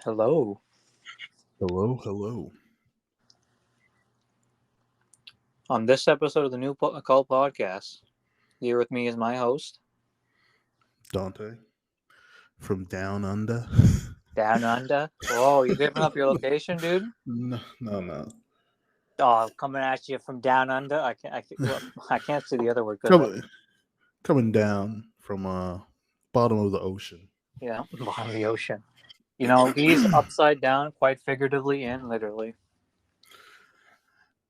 Hello. Hello, hello. On this episode of the New Call Podcast, here with me is my host, Dante from Down Under. Down Under. Oh, you giving up your location, dude? No, no, no. Oh, coming at you from Down Under. I can't say the other word because coming, coming down from bottom of the ocean. bottom of the ocean. You know, he's upside down, quite figuratively and literally.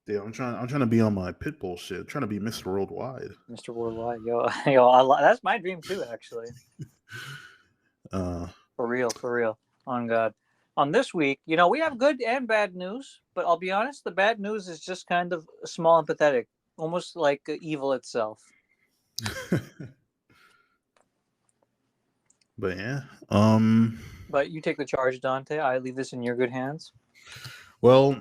Yeah, I'm trying to be on my pitbull shit. I'm trying to be Mr. Worldwide. Mr. Worldwide, that's my dream too, actually. Uh, For real, for real. On God. On this week, we have good and bad news, but I'll be honest, the bad news is just kind of small and pathetic, almost like evil itself. but yeah. But you take the charge, Dante. I leave this in your good hands. Well,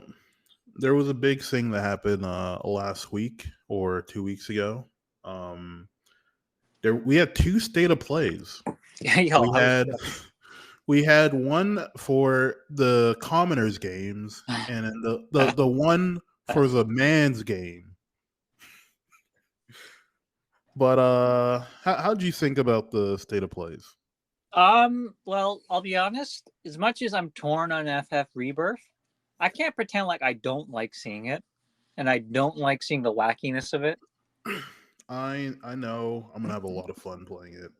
there was a big thing that happened last week or 2 weeks ago. Um, we had two state of plays. Yo, We had we had one for the commoners games and then the one for the man's game. But how do you think about the state of plays? well, I'll be honest. As much as I'm torn on FF Rebirth, I can't pretend like I don't like seeing it, and I don't like seeing the wackiness of it. I know I'm gonna have a lot of fun playing it.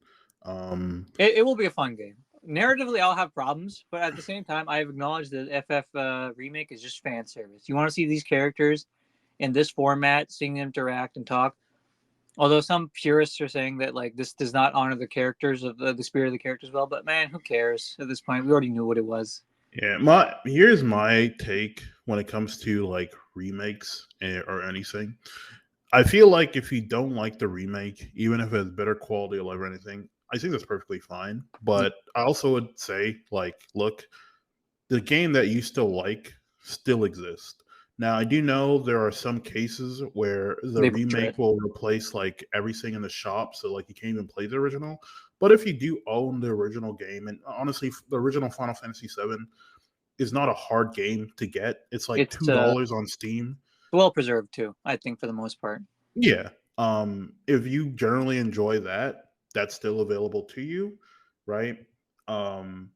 It will be a fun game. Narratively, I'll have problems, but at the same time, I've acknowledged that FF remake is just fan service. You want to see these characters in this format, seeing them interact and talk. Although some purists are saying that like this does not honor the characters of the spirit of the characters well, but man, who cares at this point? We already knew what it was. Yeah, my here's my take when it comes to like remakes or anything. I feel like if you don't like the remake, even if it has better quality of life or anything, I think that's perfectly fine. But I also would say, like, look, the game that you still like still exists. Now, I do know there are some cases where the They butcher remake it. will replace like everything in the shop, so like you can't even play the original. But if you do own the original game, and honestly, the original Final Fantasy VII is not a hard game to get. It's like It's $2 on Steam. well preserved too, I think, for the most part. Yeah. If you generally enjoy that, that's still available to you, right? Um,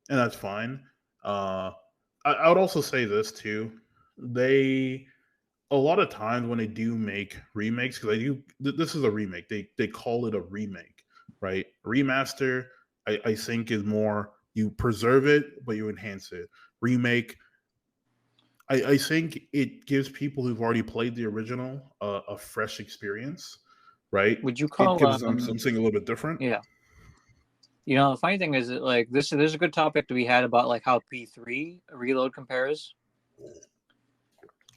and that's fine. Uh, I would also say this too. They a lot of times when they do make remakes, because this is a remake. They call it a remake, right? Remaster, I think is more you preserve it but you enhance it. Remake, I think it gives people who've already played the original a fresh experience, right? Would you It call gives them something a little bit different. yeah. The funny thing is that like this there's a good topic to be had about like how P3 reload compares.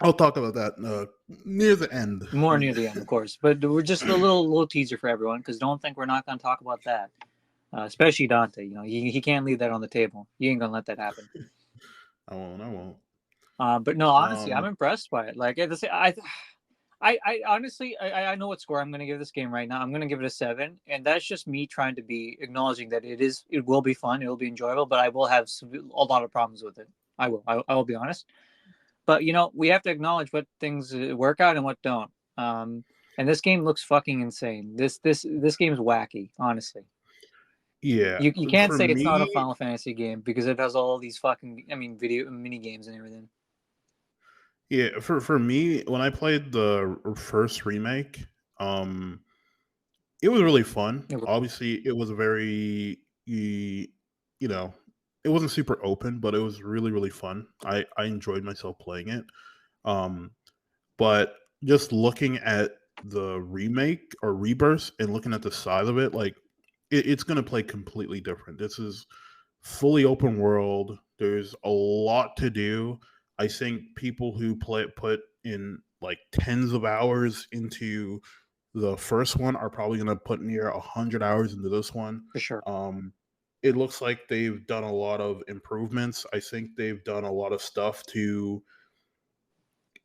I'll talk about that near the end. More near the end, of course. But we're just a little teaser for everyone because don't think we're not going to talk about that. Especially Dante, he can't leave that on the table. He ain't gonna let that happen. I won't. I won't. But no, honestly, I'm Um, impressed by it. Like I honestly, I know what score I'm going to give this game right now. I'm going to give it a 7, and that's just me trying to be acknowledging that it will be fun, it will be enjoyable, but I will have a lot of problems with it. I will be honest. But we have to acknowledge what things work out and what don't. And this game looks fucking insane. This game is wacky, honestly. yeah, You can't for say it's not me, a Final Fantasy game because it has all these fucking video mini games and everything. yeah, for me, when I played the first remake, um, it was really fun. Obviously, it was very, you know, it wasn't super open, but it was really, really fun. I enjoyed myself playing it. Um, but just looking at the remake or rebirth and looking at the size of it, like it's going to play completely different. This is fully open world. There's a lot to do. I think people who put in like tens of hours into the first one are probably going to put near 100 hours into this one. For sure. It looks like they've done a lot of improvements. I think they've done a lot of stuff to.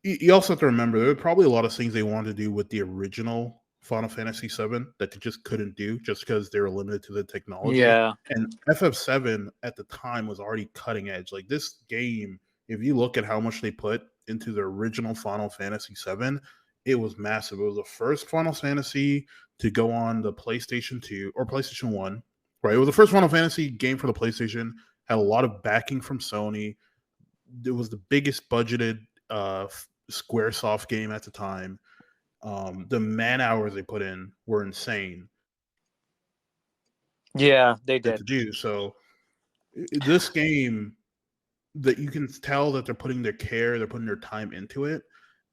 You also have to remember there are probably a lot of things they wanted to do with the original Final Fantasy VII that they just couldn't do just because they were limited to the technology. Yeah. And FF7 at the time was already cutting edge. Like this game, if you look at how much they put into the original Final Fantasy VII, it was massive. It was the first Final Fantasy to go on the PlayStation 2 or PlayStation 1. Right. It was the first Final Fantasy game for the PlayStation, had a lot of backing from Sony. It was the biggest budgeted Squaresoft game at the time. The man hours they put in were insane. Yeah, they did. To do so, this game that you can tell that they're putting their care, they're putting their time into it,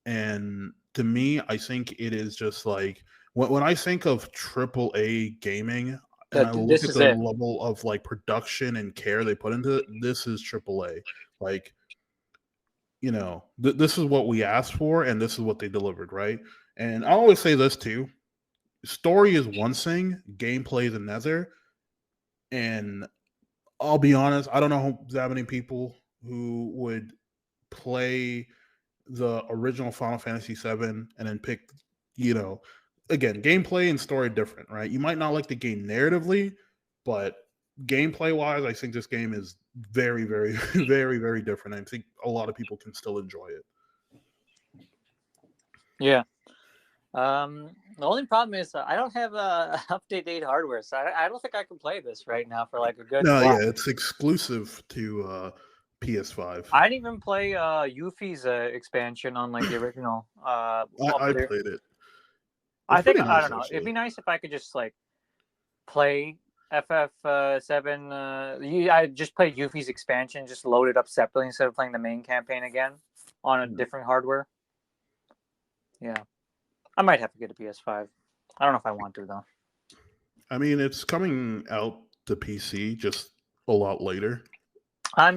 and to me, I think it is just like when I think of AAA gaming, and I look at the level of like production and care they put into it, this is AAA. Like, you know, this is what we asked for, and this is what they delivered, right? And I always say this too: story is one thing, gameplay is another. And I'll be honest, I don't know that many people who would play the original Final Fantasy VII and then pick, you know, again, gameplay and story different, right? You might not like the game narratively, but gameplay wise, I think this game is very, very, very, very different. I think a lot of people can still enjoy it. Yeah. The only problem is I don't have up-to-date hardware, so I don't think I can play this right now for like a good. No, yeah, it's exclusive to PS5. I didn't even play Yuffie's expansion on like the original. I played it. I think nice, I don't know. Actually. It'd be nice if I could just like play FF7. I just play Yuffie's expansion, just load it up separately instead of playing the main campaign again on a different hardware. Yeah, I might have to get a PS5. I don't know if I want to though. I mean, it's coming out to PC just a lot later. I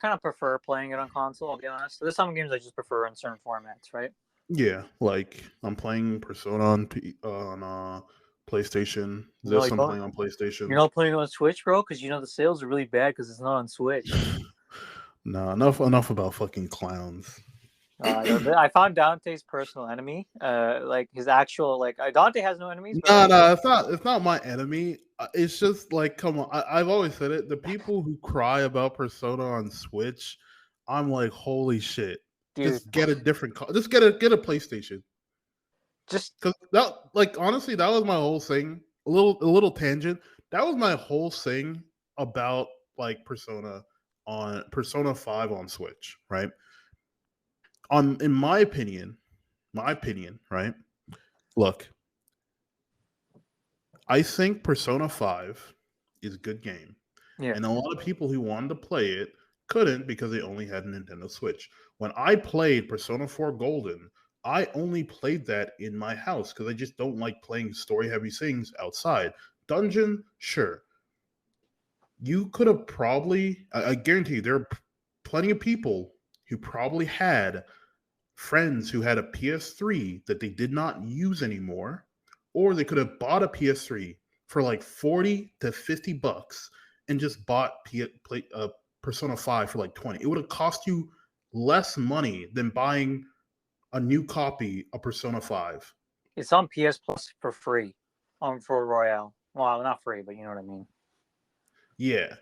kind of prefer playing it on console. I'll be honest. There's some games I just prefer in certain formats, right? Yeah, like I'm playing Persona on PlayStation. I'm playing on PlayStation. You're not playing on Switch, bro, because you know the sales are really bad because it's not on Switch. No, enough about fucking clowns. I found Dante's personal enemy. Like his actual Dante has no enemies. No, it's not my enemy. It's just like, come on. I've always said it. The people who cry about Persona on Switch, I'm like, holy shit. Dude. Just get a different. Just get a PlayStation. Just because that, like, honestly, that was my whole thing. A little tangent. That was my whole thing about like Persona 5 on Switch, right? In my opinion, right? Look, I think Persona 5 is a good game. Yeah. And a lot of people who wanted to play it couldn't because they only had a Nintendo Switch. When I played Persona 4 Golden, I only played that in my house because I just don't like playing story-heavy things outside. Dungeon, sure. You could have probably, I guarantee you, there are plenty of people who probably had friends who had a PS3 that they did not use anymore, or they could have bought a PS3 for like $40 to $50 and just bought Persona 5 for like $20. It would have cost you less money than buying a new copy of Persona 5. It's on PS Plus for free for Royale. Well, not free, but you know what I mean. Yeah.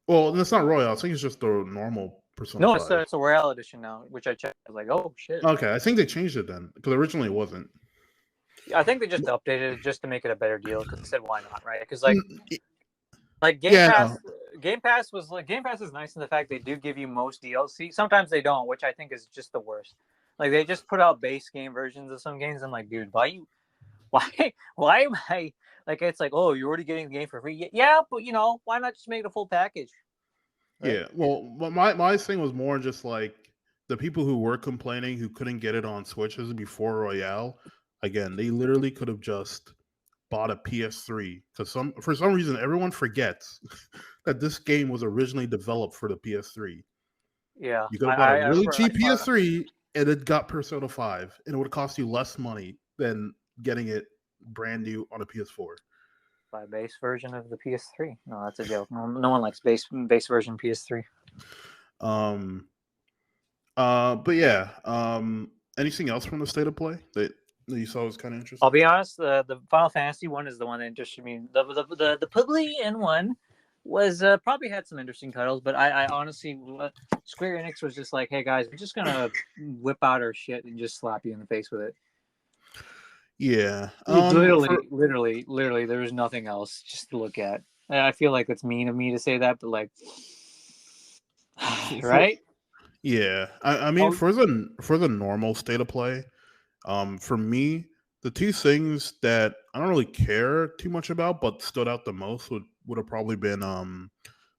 Well, that's not Royale. I think it's just the normal Persona 5. No, it's a Royale edition now, which I checked. I was like, oh, shit. Okay, I think they changed it then, because originally it wasn't. I think they just updated it just to make it a better deal, because they said, why not, right? Because, like Game Pass is nice in the fact they do give you most DLC. Sometimes they don't, which I think is just the worst. Like, they just put out base game versions of some games. I'm like, dude, why am I, like, it's like, oh, you're already getting the game for free. Yeah, but, you know, why not just make it a full package? Right? Yeah, well, my thing was more just like the people who were complaining who couldn't get it on Switches before Royale. Again, they literally could have just bought a PS3 because for some reason everyone forgets that this game was originally developed for the PS3. Yeah, you could have bought a really cheap PS3 and it got Persona 5, and it would cost you less money than getting it brand new on a PS4. By base version of the PS3. No, that's a joke. No one likes base version PS3. But yeah. Anything else from the state of play that that you saw was kind of I'll interesting? be honest. The Final Fantasy one is the one that interested me. The Publian one was probably had some interesting titles, but I honestly Square Enix was just like, hey guys, we're just gonna whip out our shit and just slap you in the face with it. Yeah. For Literally, there was nothing else just to look at. I feel like it's mean of me to say that, but like, for right? yeah, I mean Oh, for the normal state of play, for me, the two things that I don't really care too much about, but stood out the most would have probably been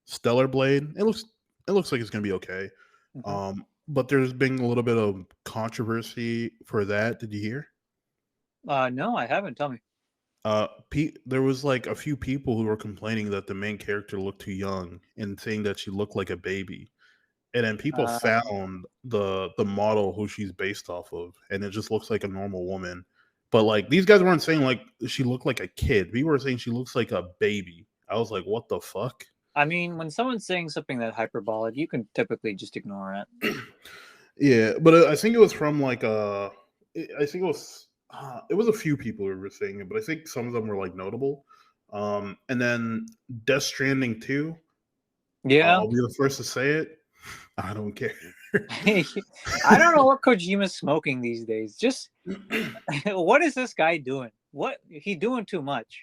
Stellar Blade. It looks like it's gonna be okay. mhm. But there's been a little bit of controversy for that. Did you hear? No, I haven't. Tell me. There was like a few people who were complaining that the main character looked too young and saying that she looked like a baby. And then people Uh, found the model who she's based off of, and it just looks like a normal woman. But like these guys weren't saying like she looked like a kid. We were saying she looks like a baby. I was like, what the fuck? I mean, when someone's saying something that hyperbolic, you can typically just ignore it. Yeah, but I think it was from like I think it was a few people who were saying it, but I think some of them were like notable. And then Death Stranding 2, Yeah. I'll be the first to say it. I don't care. I don't know what Kojima's smoking these days. Just what is this guy doing? What he doing too much?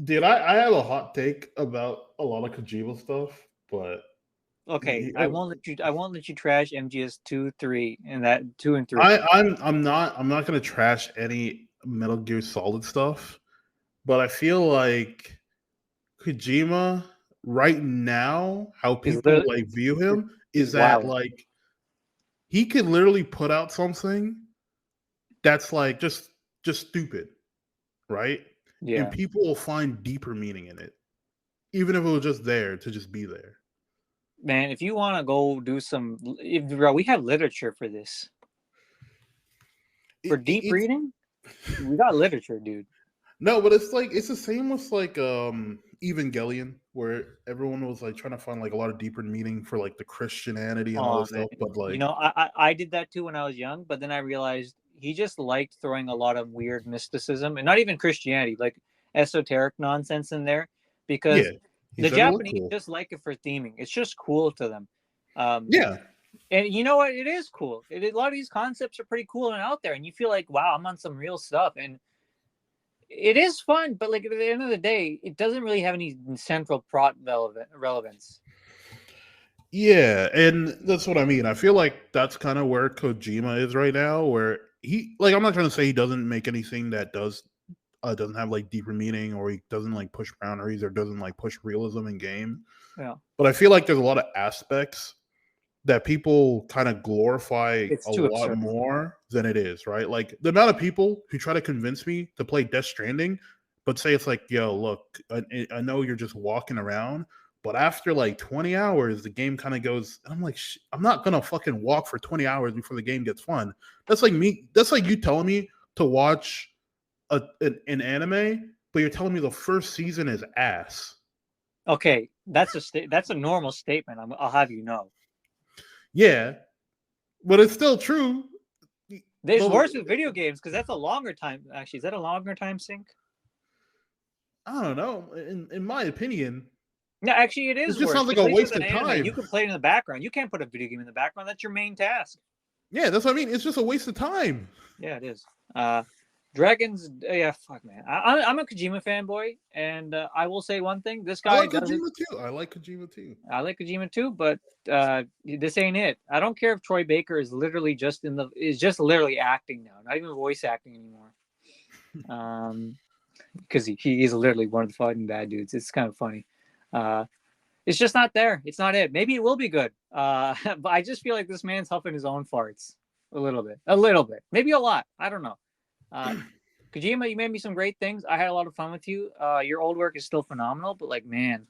Dude, I have a hot take about a lot of Kojima stuff, but Okay, he, I won't let you. I won't let you trash MGS 2, 3, and that 2 and 3. I'm not gonna trash any Metal Gear Solid stuff, but I feel like Kojima right now, how Is people literally like view him is is that wild. like he could literally put out something that's like just stupid, right? And Yeah, people will find deeper meaning in it, even if it was just there to just be there. man. If you want to go do some, bro, we have literature for this. For deep It's reading, we got literature, dude. no, but it's like it's the same with like Evangelion, where everyone was like trying to find like a lot of deeper meaning for like the Christianity and all Oh this man, stuff, but you like know, I did that too when I was young, but then I realized he just liked throwing a lot of weird mysticism and not even Christianity, like esoteric nonsense in there, yeah, because he the said it looked Japanese cool. just like it for theming. It's just cool to them. Um, Yeah, and you know what? It is cool. A lot of these concepts are pretty cool and out there, and you feel like, wow, I'm on some real stuff, and it is fun. But like at the end of the day, it doesn't really have any central plot relevance. yeah, and that's what I mean. I feel like that's kind of where Kojima is right now, where he like I'm not trying to say he doesn't make anything that doesn't have like deeper meaning, or he doesn't like push boundaries, or doesn't like push realism in game. Yeah, But I feel like there's a lot of aspects that people kind of glorify it's a too lot absurd. more than it is, right? Like the amount of people who try to convince me to play Death Stranding, but say it's like, yo, look, I know you're just walking around, but after like 20 hours, the game kind of goes, I'm like, I'm not going to fucking walk for 20 hours before the game gets fun. That's like me. That's like you telling me to watch an anime, but you're telling me the first season is ass. Okay, that's a normal statement. I'll have you know. Yeah, but it's still true. There's But worse with video games because that's a longer time. Actually, is that a longer time sync? I don't know. In my opinion, Yeah, actually, it it is just worse sounds like because a at least with waste an of anime, you time. can play it in the background. You can't put a video game in the background. That's your main task. Yeah, that's what I mean. It's just a waste of time. Yeah, it is. Dragons. Yeah, fuck, man. I'm a Kojima fanboy, and I will say one thing: this I guy like doesn't. Kojima too. I like Kojima too. I like Kojima too, but this ain't it. I don't care if Troy Baker is literally just literally acting now, not even voice acting anymore. Because he is literally one of the fucking bad dudes. It's kind of funny. Uh, it's just not there. It's not it. Maybe it will be good. But I just feel like this man's huffing his own farts a little bit, maybe a lot. I don't know. Kojima, you made me some great things. I had a lot of fun with you. Your old work is still phenomenal, but like, man,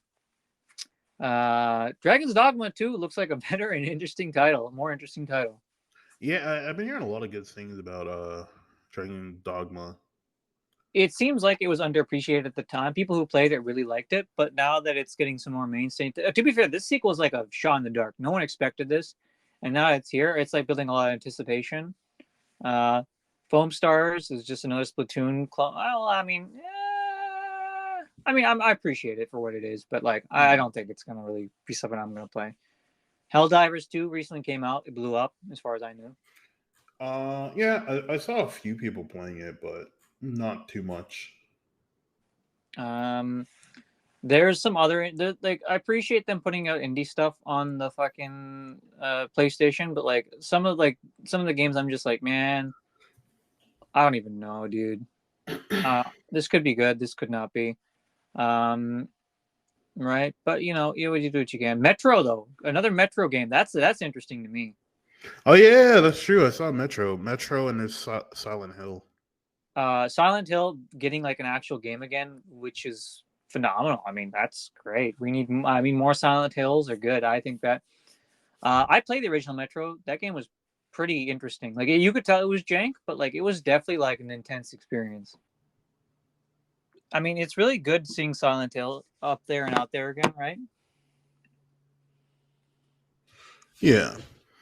Dragon's Dogma 2 looks like a better and interesting title, a more interesting title. Yeah, I've been hearing a lot of good things about Dragon Dogma. It seems like it was underappreciated at the time. People who played it really liked it, but now that it's getting some more mainstream, to be fair, this sequel is like a shot in the dark. No one expected this, and now it's here. It's like building a lot of anticipation. Uh, Foam Stars is just another Splatoon clone. Well, I appreciate it for what it is, but like, I don't think it's gonna really be something I'm gonna play. Helldivers 2 recently came out. It blew up, as far as I knew. Yeah, I saw a few people playing it, but not too much. There's some other like I appreciate them putting out indie stuff on the fucking PlayStation, but like some of the games I'm just like, man, I don't even know, dude. This could be good, this could not be. Right, but you know, you do what you can. Metro though, another Metro game. That's interesting to me. Oh yeah, that's true. I saw Metro, and there's Silent Hill. Silent Hill getting like an actual game again, which is phenomenal. I mean, that's great. We need, more Silent Hills are good. I think that I played the original Metro. That game was pretty interesting. Like you could tell it was jank, but like it was definitely like an intense experience. I mean, it's really good seeing Silent Hill up there and out there again, right? Yeah.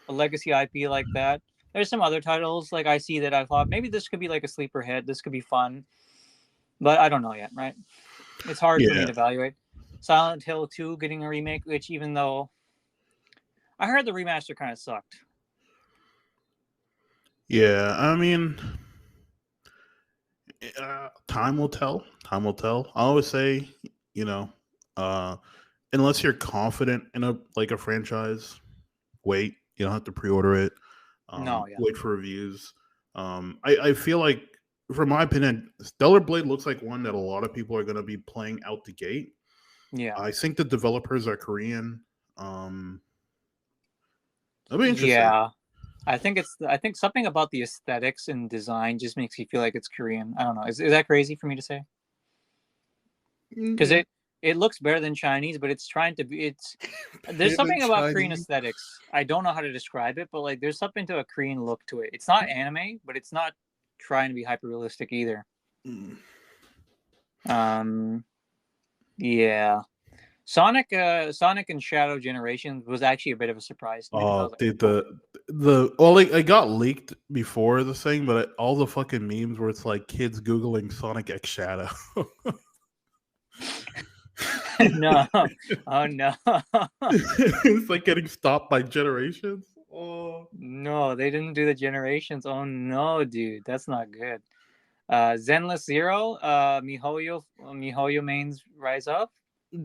A legacy IP like that. There's some other titles like I see that I thought maybe this could be like a sleeper hit. This could be fun, but I don't know yet, right? It's hard for me to evaluate. Silent Hill 2 getting a remake, which even though I heard the remaster kind of sucked. Yeah, I mean, time will tell. Time will tell. I always say, you know, unless you're confident in a franchise, wait. You don't have to pre-order it. No, yeah. Wait for reviews. I feel like, from my opinion, Stellar Blade looks like one that a lot of people are going to be playing out the gate. Yeah. I think the developers are Korean. That'll be interesting. Yeah. I think something about the aesthetics and design just makes me feel like it's Korean. I don't know. Is that crazy for me to say? Because it looks better than Chinese, but it's trying to be. There's something about Korean aesthetics. I don't know how to describe it, but like there's something to a Korean look to it. It's not anime, but it's not trying to be hyper realistic either. Yeah. Sonic and Shadow Generations was actually a bit of a surprise to me. Oh, dude, it got leaked before the thing, but all the fucking memes where it's like kids googling Sonic X Shadow. No, oh no, it's like getting stopped by Generations. Oh no, they didn't do the Generations. Oh no, dude, that's not good. Zenless Zero, MiHoYo mains rise up.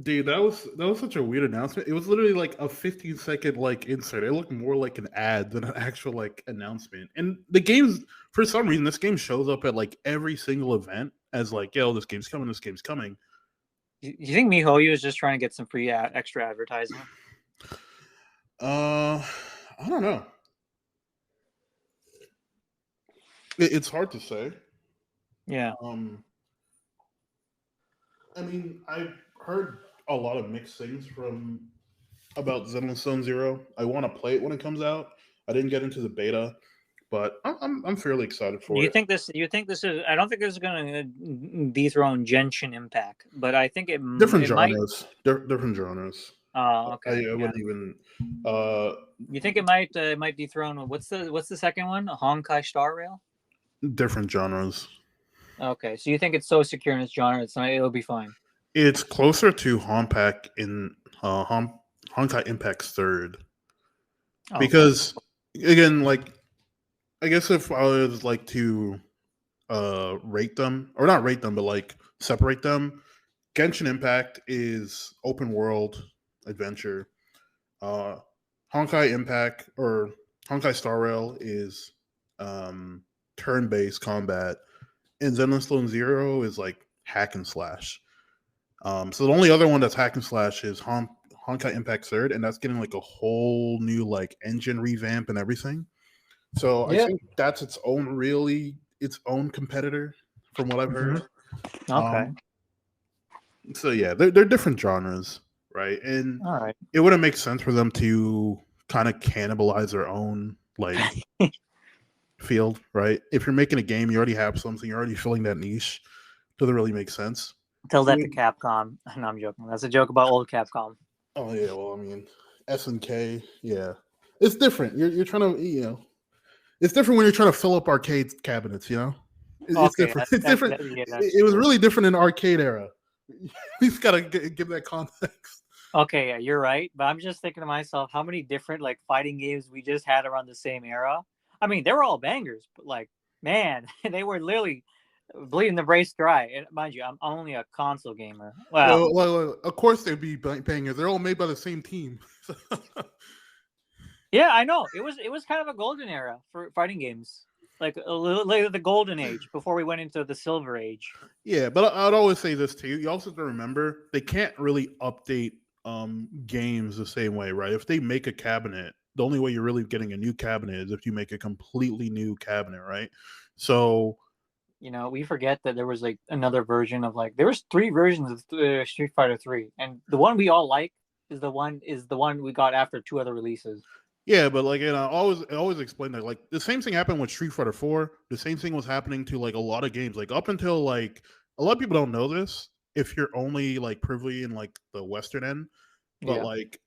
Dude, that was such a weird announcement. It was literally like a 15-second like insert. It looked more like an ad than an actual like announcement. And the game's, for some reason, this game shows up at like every single event as like, yo, this game's coming, this game's coming. You think MiHoYo is just trying to get some free extra advertising? I don't know. It's hard to say. Yeah. I mean, I've heard a lot of mixed things about Zenless Zone Zero. I want to play it when it comes out. I didn't get into the beta, but I'm fairly excited for it. You think this is? I don't think this is going to dethrone Genshin Impact, but I think different genres. Different genres. Oh, okay. I wouldn't even. You think it might dethrone? What's the second one? Honkai Star Rail. Different genres. Okay, so you think it's so secure in its genre, it'll be fine. It's closer to Honkai Impact's third, because again, like, I guess if I was like to rate them, or not rate them, but like separate them, Genshin Impact is open world adventure. Honkai Impact or Honkai Star Rail is turn-based combat, and Zenless Zone Zero is like hack and slash. So the only other one that's hack and slash is Honkai Impact Third, and that's getting like a whole new like engine revamp and everything. So I think that's its own competitor, from what I've heard. Okay. So yeah, they're different genres, right? And it wouldn't make sense for them to kind of cannibalize their own like field, right? If you're making a game, you already have something, you're already filling that niche. Doesn't really make sense. Tell that to Capcom. No, I'm joking. That's a joke about old Capcom. Oh yeah, well, I mean, SNK, yeah, it's different. You're trying to, It's different when you're trying to fill up arcade cabinets. It's Okay, different. It's different. yeah, that's It was true. really different in the arcade era. We just gotta give that context. Okay, yeah, you're right. But I'm just thinking to myself, how many different like fighting games we just had around the same era? I mean, they were all bangers, but like, man, they were literally bleeding the brace dry. And mind you, I'm only a console gamer. Well, Well, of course they'd be bangers. They're all made by the same team. yeah, I know. It was kind of a golden era for fighting games. Like a little later the golden age before we went into the silver age. Yeah, but I'd always say this too. You also have to remember they can't really update games the same way, right? If they make a cabinet, the only way you're really getting a new cabinet is if you make a completely new cabinet, right? So We forget that there was like another version of like there was three versions of Street Fighter 3, and the one we all like is the one we got after two other releases. yeah, but like, and I always explain that like the same thing happened with Street Fighter 4. The same thing was happening to like a lot of games. Like up until like a lot of people don't know this if you're only like privy in like the Western end, but Yeah, like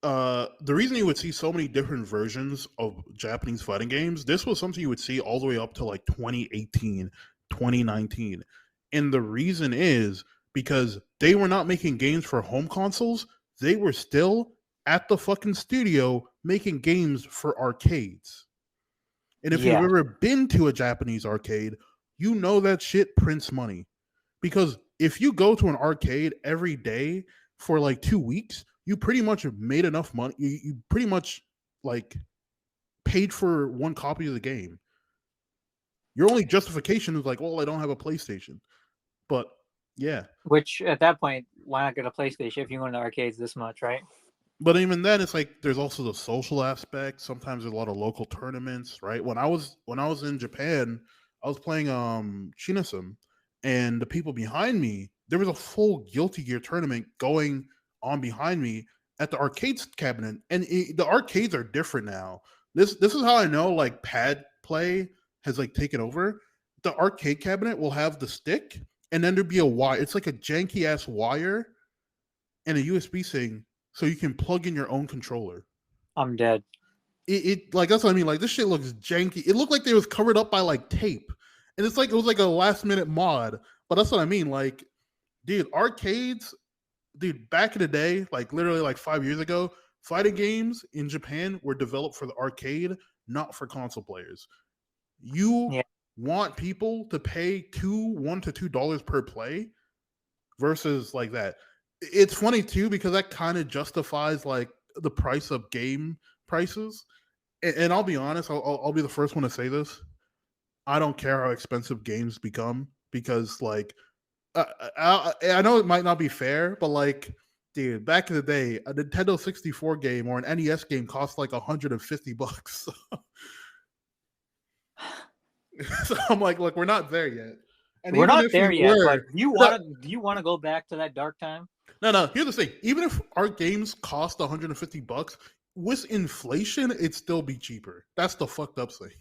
the reason you would see so many different versions of Japanese fighting games, this was something you would see all the way up to like 2018, 2019. And the reason is because they were not making games for home consoles, they were still at the fucking studio making games for arcades. And if you've yeah, ever been to a Japanese arcade, you know that shit prints money. Because if you go to an arcade every day for like 2 weeks, you pretty much have made enough money. You pretty much like paid for one copy of the game. Your only justification is like, well, I don't have a PlayStation. But yeah. which at that point, why not get a PlayStation if you go to the arcades this much, right? But even then, it's like there's also the social aspect. Sometimes there's a lot of local tournaments, right? When I was in Japan, I was playing Chinisum, and the people behind me, there was a full Guilty Gear tournament going on behind me at the arcades cabinet, and the arcades are different now. This is how I know like pad play has like taken over. The arcade cabinet will have the stick, and then there'd be a wire. It's like a janky ass wire and a USB thing so you can plug in your own controller. I'm dead. It like that's what I mean. Like this shit looks janky. It looked like it was covered up by like tape, and it's like it was like a last minute mod. But that's what I mean. Like, dude, arcades, dude, back in the day, like literally like 5 years ago, fighting games in Japan were developed for the arcade, not for console players. You Yeah, want people to pay $1 to $2 per play versus like that. It's funny too because that kind of justifies like the price of game prices. And I'll be honest, I'll be the first one to say this. I don't care how expensive games become because like I know it might not be fair, but like dude, back in the day, a Nintendo 64 game or an NES game cost like $150. So I'm like, look, we're not there yet. And we're even not if we there yet, were, but do you want to go back to that dark time? no. Here's the thing: even if our games cost $150, with inflation, it'd still be cheaper. That's the fucked up thing.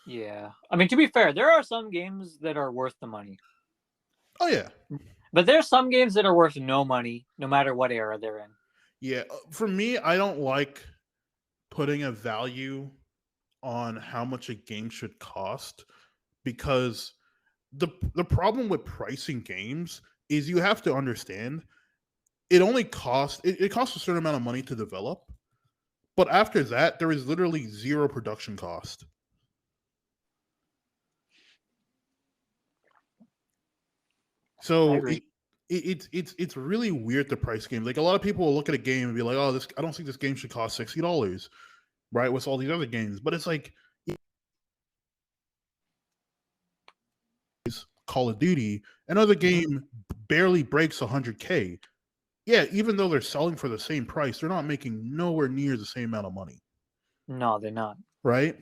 Yeah, I mean to be fair, there are some games that are worth the money, Oh yeah, but there's some games that are worth no money, no matter what era they're in. yeah. For me, I don't like putting a value on how much a game should cost because the problem with pricing games is you have to understand it costs a certain amount of money to develop, but after that there is literally zero production cost. I So agree. it's really weird to price games. Like a lot of people will look at a game and be like, "Oh, this I don't think this game should cost $60." Right, with all these other games, but it's like Call of Duty, another Mhm. game barely breaks 100K. Yeah, even though they're selling for the same price, they're not making nowhere near the same amount of money, No, they're not. right?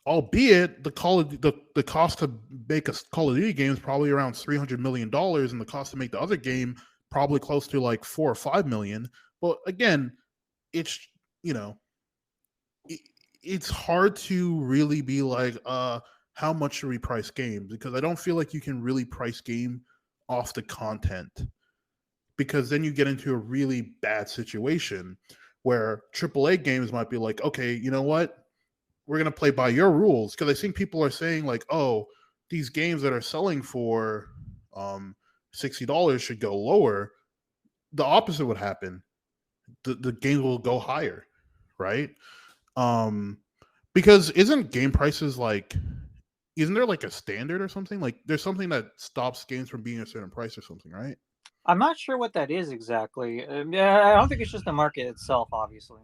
Albeit the cost to make a Call of Duty game is probably around $300 million, and the cost to make the other game probably close to like 4 or 5 million. But again, it's you know it, it's hard to really be like, how much should we price games? Because I don't feel like you can really price game off the content because then you get into a really bad situation where AAA games might be like, okay, you know what? we're gonna play by your rules, because I think people are saying like, oh, these games that are selling for $60 should go lower. The opposite would happen. The games will go higher, right? Um, because isn't game prices like, isn't there like a standard or something? Like there's something that stops games from being a certain price or something, right? I'm not sure what that is exactly. Yeah, I don't think it's just the market itself, obviously.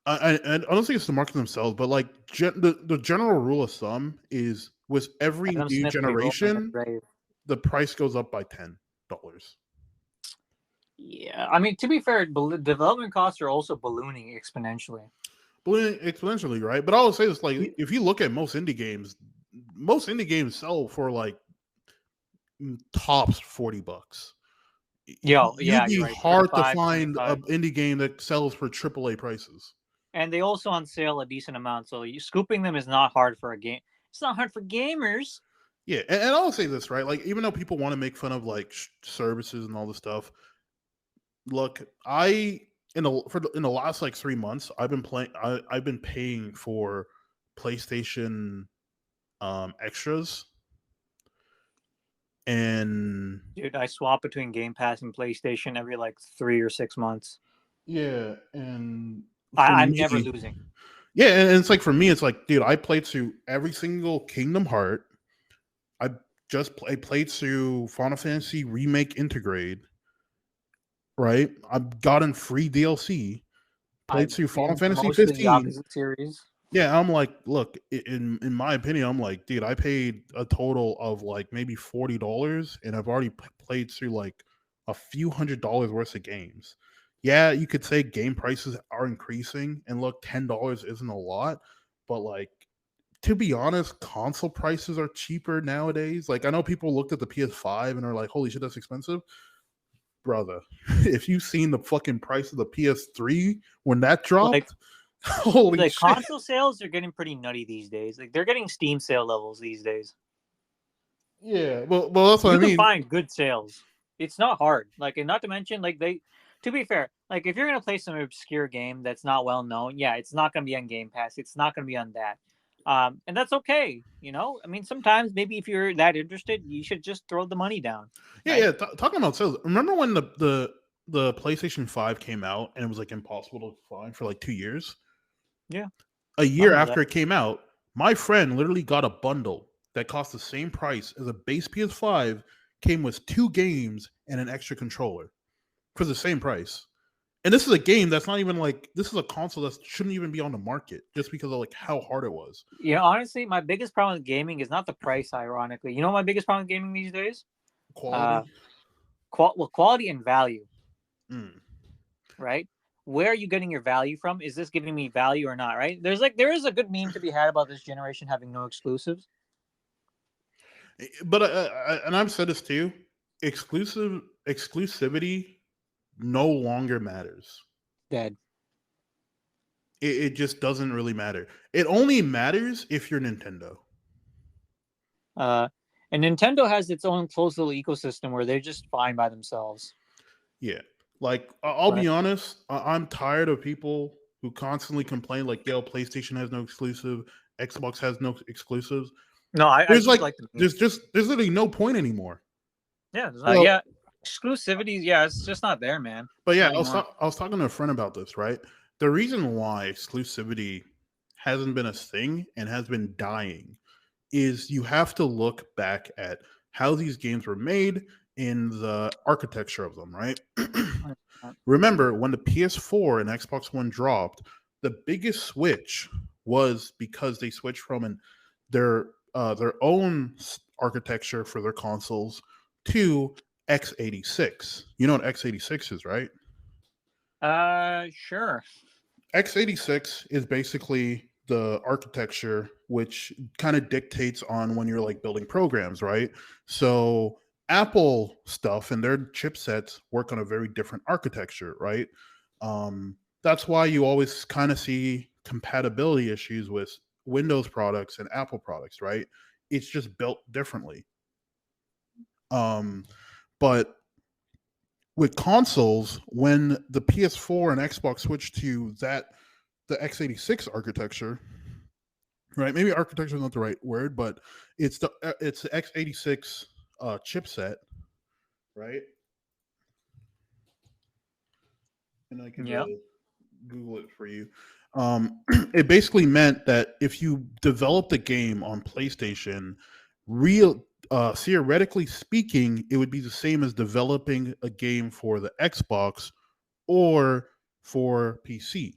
I don't think it's the market themselves, but like the general rule of thumb is with every Adam new Smith will be rolling in his generation, grave. the price goes up by $10. Yeah, I mean, to be fair, development costs are also ballooning exponentially. Ballooning exponentially, right? But I would say this: like, You- if you look at most indie games sell for like tops $40. Yo, You'd yeah, you're be right. hard to 35, find 25. an indie game that sells for AAA prices. And they also on sale a decent amount, so scooping them is not hard for a game. It's not hard for gamers. Yeah, and I'll say this, right? Like, even though people want to make fun of like services and all this stuff, look, in the last like 3 months, I've been paying for PlayStation extras, and Dude, I swap between Game Pass and PlayStation every like 3 or 6 months. yeah, and for I'm me, never losing. yeah, and it's like for me, it's like, dude, I played through every single Kingdom Heart. I I played through Final Fantasy Remake Intergrade, right? I've gotten free DLC. Played I've through Final been Fantasy mostly the 15. opposite series. Yeah, I'm like, look, in my opinion, I'm like, dude, I paid a total of like maybe $40, and I've already played through like a few $100s worth of games. Yeah, you could say game prices are increasing, and look, $10 isn't a lot, but like, to be honest, console prices are cheaper nowadays. Like, I know people looked at the PS5 and are like, holy shit, that's expensive. Brother, if you've seen the fucking price of the PS3 when that Like dropped, holy like shit. console sales are getting pretty nutty these days. Like they're getting Steam sale levels these days. Yeah, well, that's what I You can mean. find good sales. It's not hard. Like, and not to mention, like they, to be fair, like if you're gonna play some obscure game that's not well known, yeah, it's not gonna be on Game Pass. It's not gonna be on that, and that's okay. I mean, sometimes maybe if you're that interested, you should just throw the money down, Yeah, right? yeah. Talking about sales, remember when the PlayStation 5 came out and it was like impossible to find for like 2 years? Yeah, A I year remember that. after it came out, my friend literally got a bundle that cost the same price as a base PS5, came with 2 games and an extra controller for the same price. And this is a game that's not even like, this is a console that shouldn't even be on the market just because of like how hard it was. Honestly, my biggest problem with gaming is not the price. Ironically, my biggest problem with gaming these days, uh, Quality. quality and value. Mm. Right? Where are you getting your value from? Is this giving me value or not? Right? There is a good meme to be had about this generation having no exclusives. But and I've said this too, exclusivity no longer matters. Dead. It just doesn't really matter. It only matters if you're Nintendo. Uh, and Nintendo has its own close little ecosystem where they're just fine by themselves. Yeah, like I'll be Right? honest, I'm tired of people who constantly complain like, "Yo, PlayStation has no exclusive, Xbox has no exclusives." No, I There's just like like the meme. there's literally no point anymore. Yeah, Well, yeah. Exclusivity, yeah, it's just not there, man. but It's yeah, really not. I was talking to a friend about this, right? The reason why exclusivity hasn't been a thing and has been dying is you have to look back at how these games were made in the architecture of them, right? Remember when the PS4 and Xbox One dropped, the biggest switch was because they switched from their own architecture for their consoles to x86. You know what x86 is, right? Sure. x86 is basically the architecture which kind of dictates on when you're like building programs, right? So Apple stuff and their chipsets work on a very different architecture, right? That's why you always kind of see compatibility issues with Windows products and Apple products, right? It's just built differently. But with consoles, when the PS4 and Xbox switched to the x86 architecture, right? Maybe architecture is not the right word, but it's the x86 chipset, right? And I could Yeah. Google it for you. It basically meant that if you developed a game on PlayStation, real theoretically speaking, it would be the same as developing a game for the Xbox or for PC.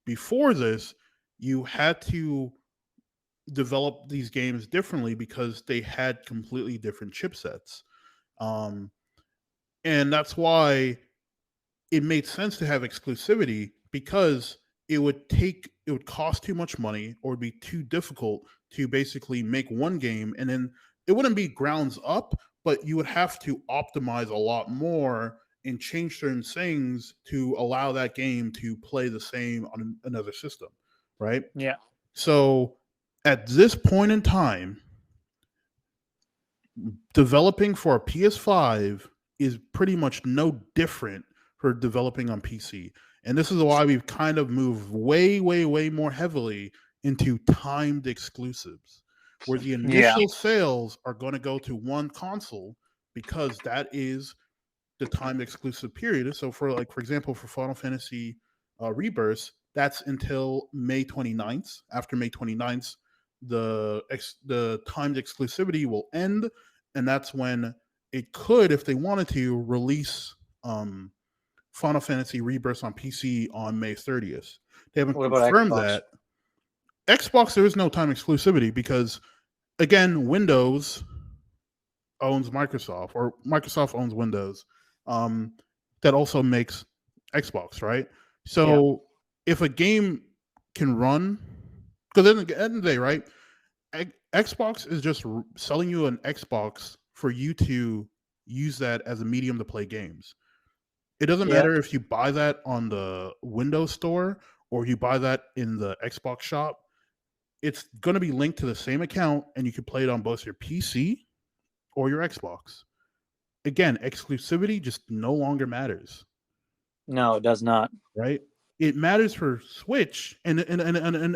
Before this, you had to develop these games differently because they had completely different chipsets. Um, and that's why it made sense to have exclusivity because it would cost too much money or be too difficult to basically make one game, and then it wouldn't be grounds up, but you would have to optimize a lot more and change certain things to allow that game to play the same on another system, right? Yeah. So at this point in time, developing for a PS5 is pretty much no different for developing on PC. And this is why we've kind of moved way, way, way more heavily into timed exclusives, where the Yeah. initial sales are going to go to one console because that is the time exclusive period. So for example, for Final Fantasy Rebirth, that's until May 29th. After May 29th, the timed exclusivity will end, and that's when it could, if they wanted to, release Final Fantasy Rebirth on PC on May 30th. They haven't What about confirmed Xbox? that. Xbox, there is no time exclusivity because, again, Windows owns Microsoft, or Microsoft owns Windows. Um, that also makes Xbox, right? Yeah. So if a game can run, because at the end of the day, right, Xbox is just selling you an Xbox for you to use that as a medium to play games. It doesn't Yeah. matter if you buy that on the Windows Store or you buy that in the Xbox shop. It's going to be linked to the same account, and you can play it on both your PC or your Xbox. Again, exclusivity just no longer matters, No, it does not. right? It matters for Switch, and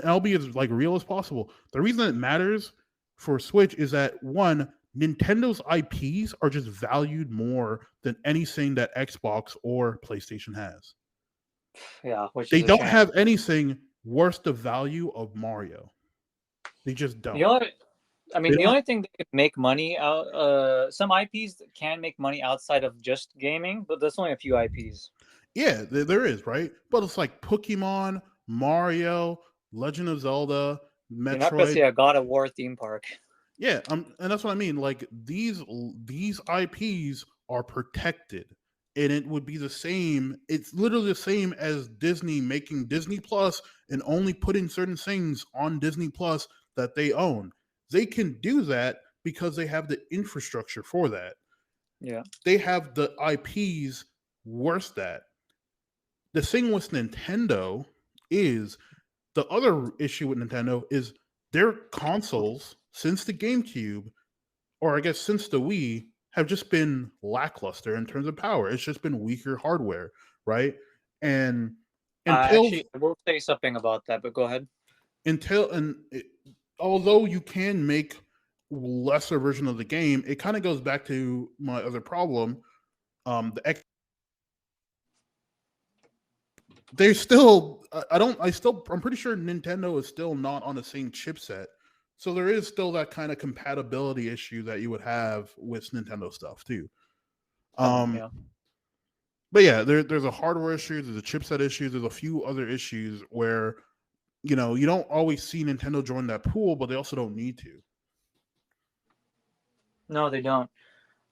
I'll be as like real as possible. The reason it matters for Switch is that one, Nintendo's IPs are just valued more than anything that Xbox or PlayStation has. Yeah, which They is a don't shame. have anything worth the value of Mario. They just The don't. only, I They mean, the don't. only thing that could make money out, some IPs can make money outside of just gaming, but that's only a few IPs. Yeah, there is, right? But it's like Pokemon, Mario, Legend of Zelda, You're not gonna Metroid. see a God of War theme park. Yeah, and that's what I mean. Like these IPs are protected, and it would be the same. It's literally the same as Disney making Disney Plus and only putting certain things on Disney Plus that they own. They can do that because they have the infrastructure for that. Yeah. They have the IPs worth that. The thing with Nintendo is the other issue with Nintendo is their consoles since the GameCube, or I guess since the Wii, have just been lackluster in terms of power. It's just been weaker hardware, right? And until Actually, I will say something about that, but go ahead. until and it, although you can make lesser version of the game, it kind of goes back to my other problem. The they still I don't I still I'm pretty sure Nintendo is still not on the same chipset. So there is still that kind of compatibility issue that you would have with Nintendo stuff too. Um Yeah. but yeah, there's a hardware issue, there's a chipset issue, there's a few other issues where you don't always see Nintendo join that pool, but they also don't need to. No, they don't.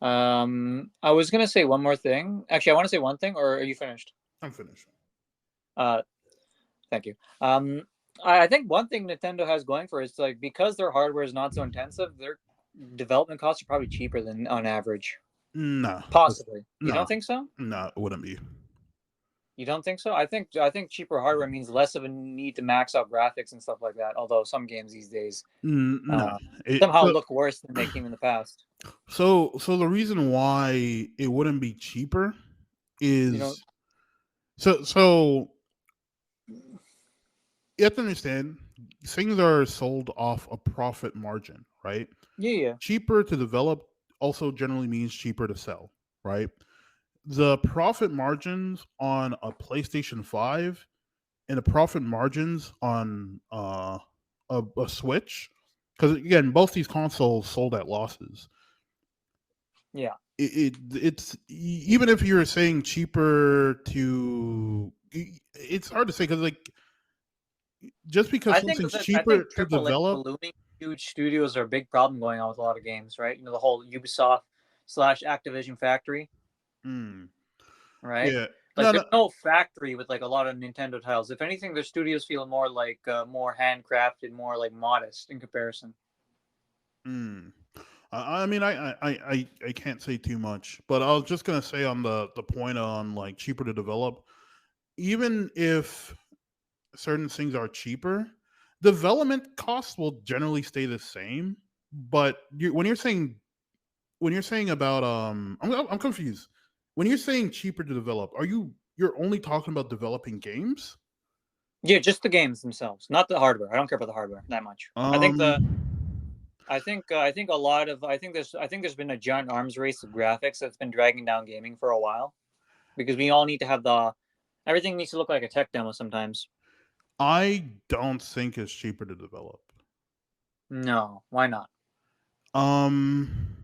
I was gonna say one more thing. Actually, I want to say one thing, or are you finished? I'm finished. Uh, Thank you. I think one thing Nintendo has going for it is like because their hardware is not so intensive, their development costs are probably cheaper than on average. No, Possibly. You no, don't think so? no, it wouldn't be. You don't think so? I think cheaper hardware means less of a need to max out graphics and stuff like that. Although some games these days No, somehow look worse than they came in the past. so the reason why it wouldn't be cheaper You know? is so you have to understand things are sold off a profit margin, right? Yeah, yeah, Cheaper to develop also generally means cheaper to sell, right? The profit margins on a PlayStation 5 and the profit margins on a Switch, because again, both these consoles sold at losses. yeah. It's even if you're saying cheaper to, it's hard to say because like just because I think something's I cheaper think to AAA develop. ballooning huge studios are a big problem going on with a lot of games, right? The whole Ubisoft slash Activision factory, Hmm. right? Yeah, Like no, there's no. no factory with like a lot of Nintendo titles. If anything, their studios feel more like more handcrafted, more like modest in comparison. Hmm. I mean, I can't say too much, but I was just gonna say on the point on like cheaper to develop. Even if certain things are cheaper, development costs will generally stay the same. But when you're saying about I'm confused. When you're saying cheaper to develop, you're only talking about developing games? Yeah, just the games themselves, not the hardware. I don't care about the hardware that much. Um, I think a lot of I think there's been a giant arms race of graphics that's been dragging down gaming for a while because we all need to have the everything needs to look like a tech demo sometimes. I don't think it's cheaper to develop. No, why not? Um,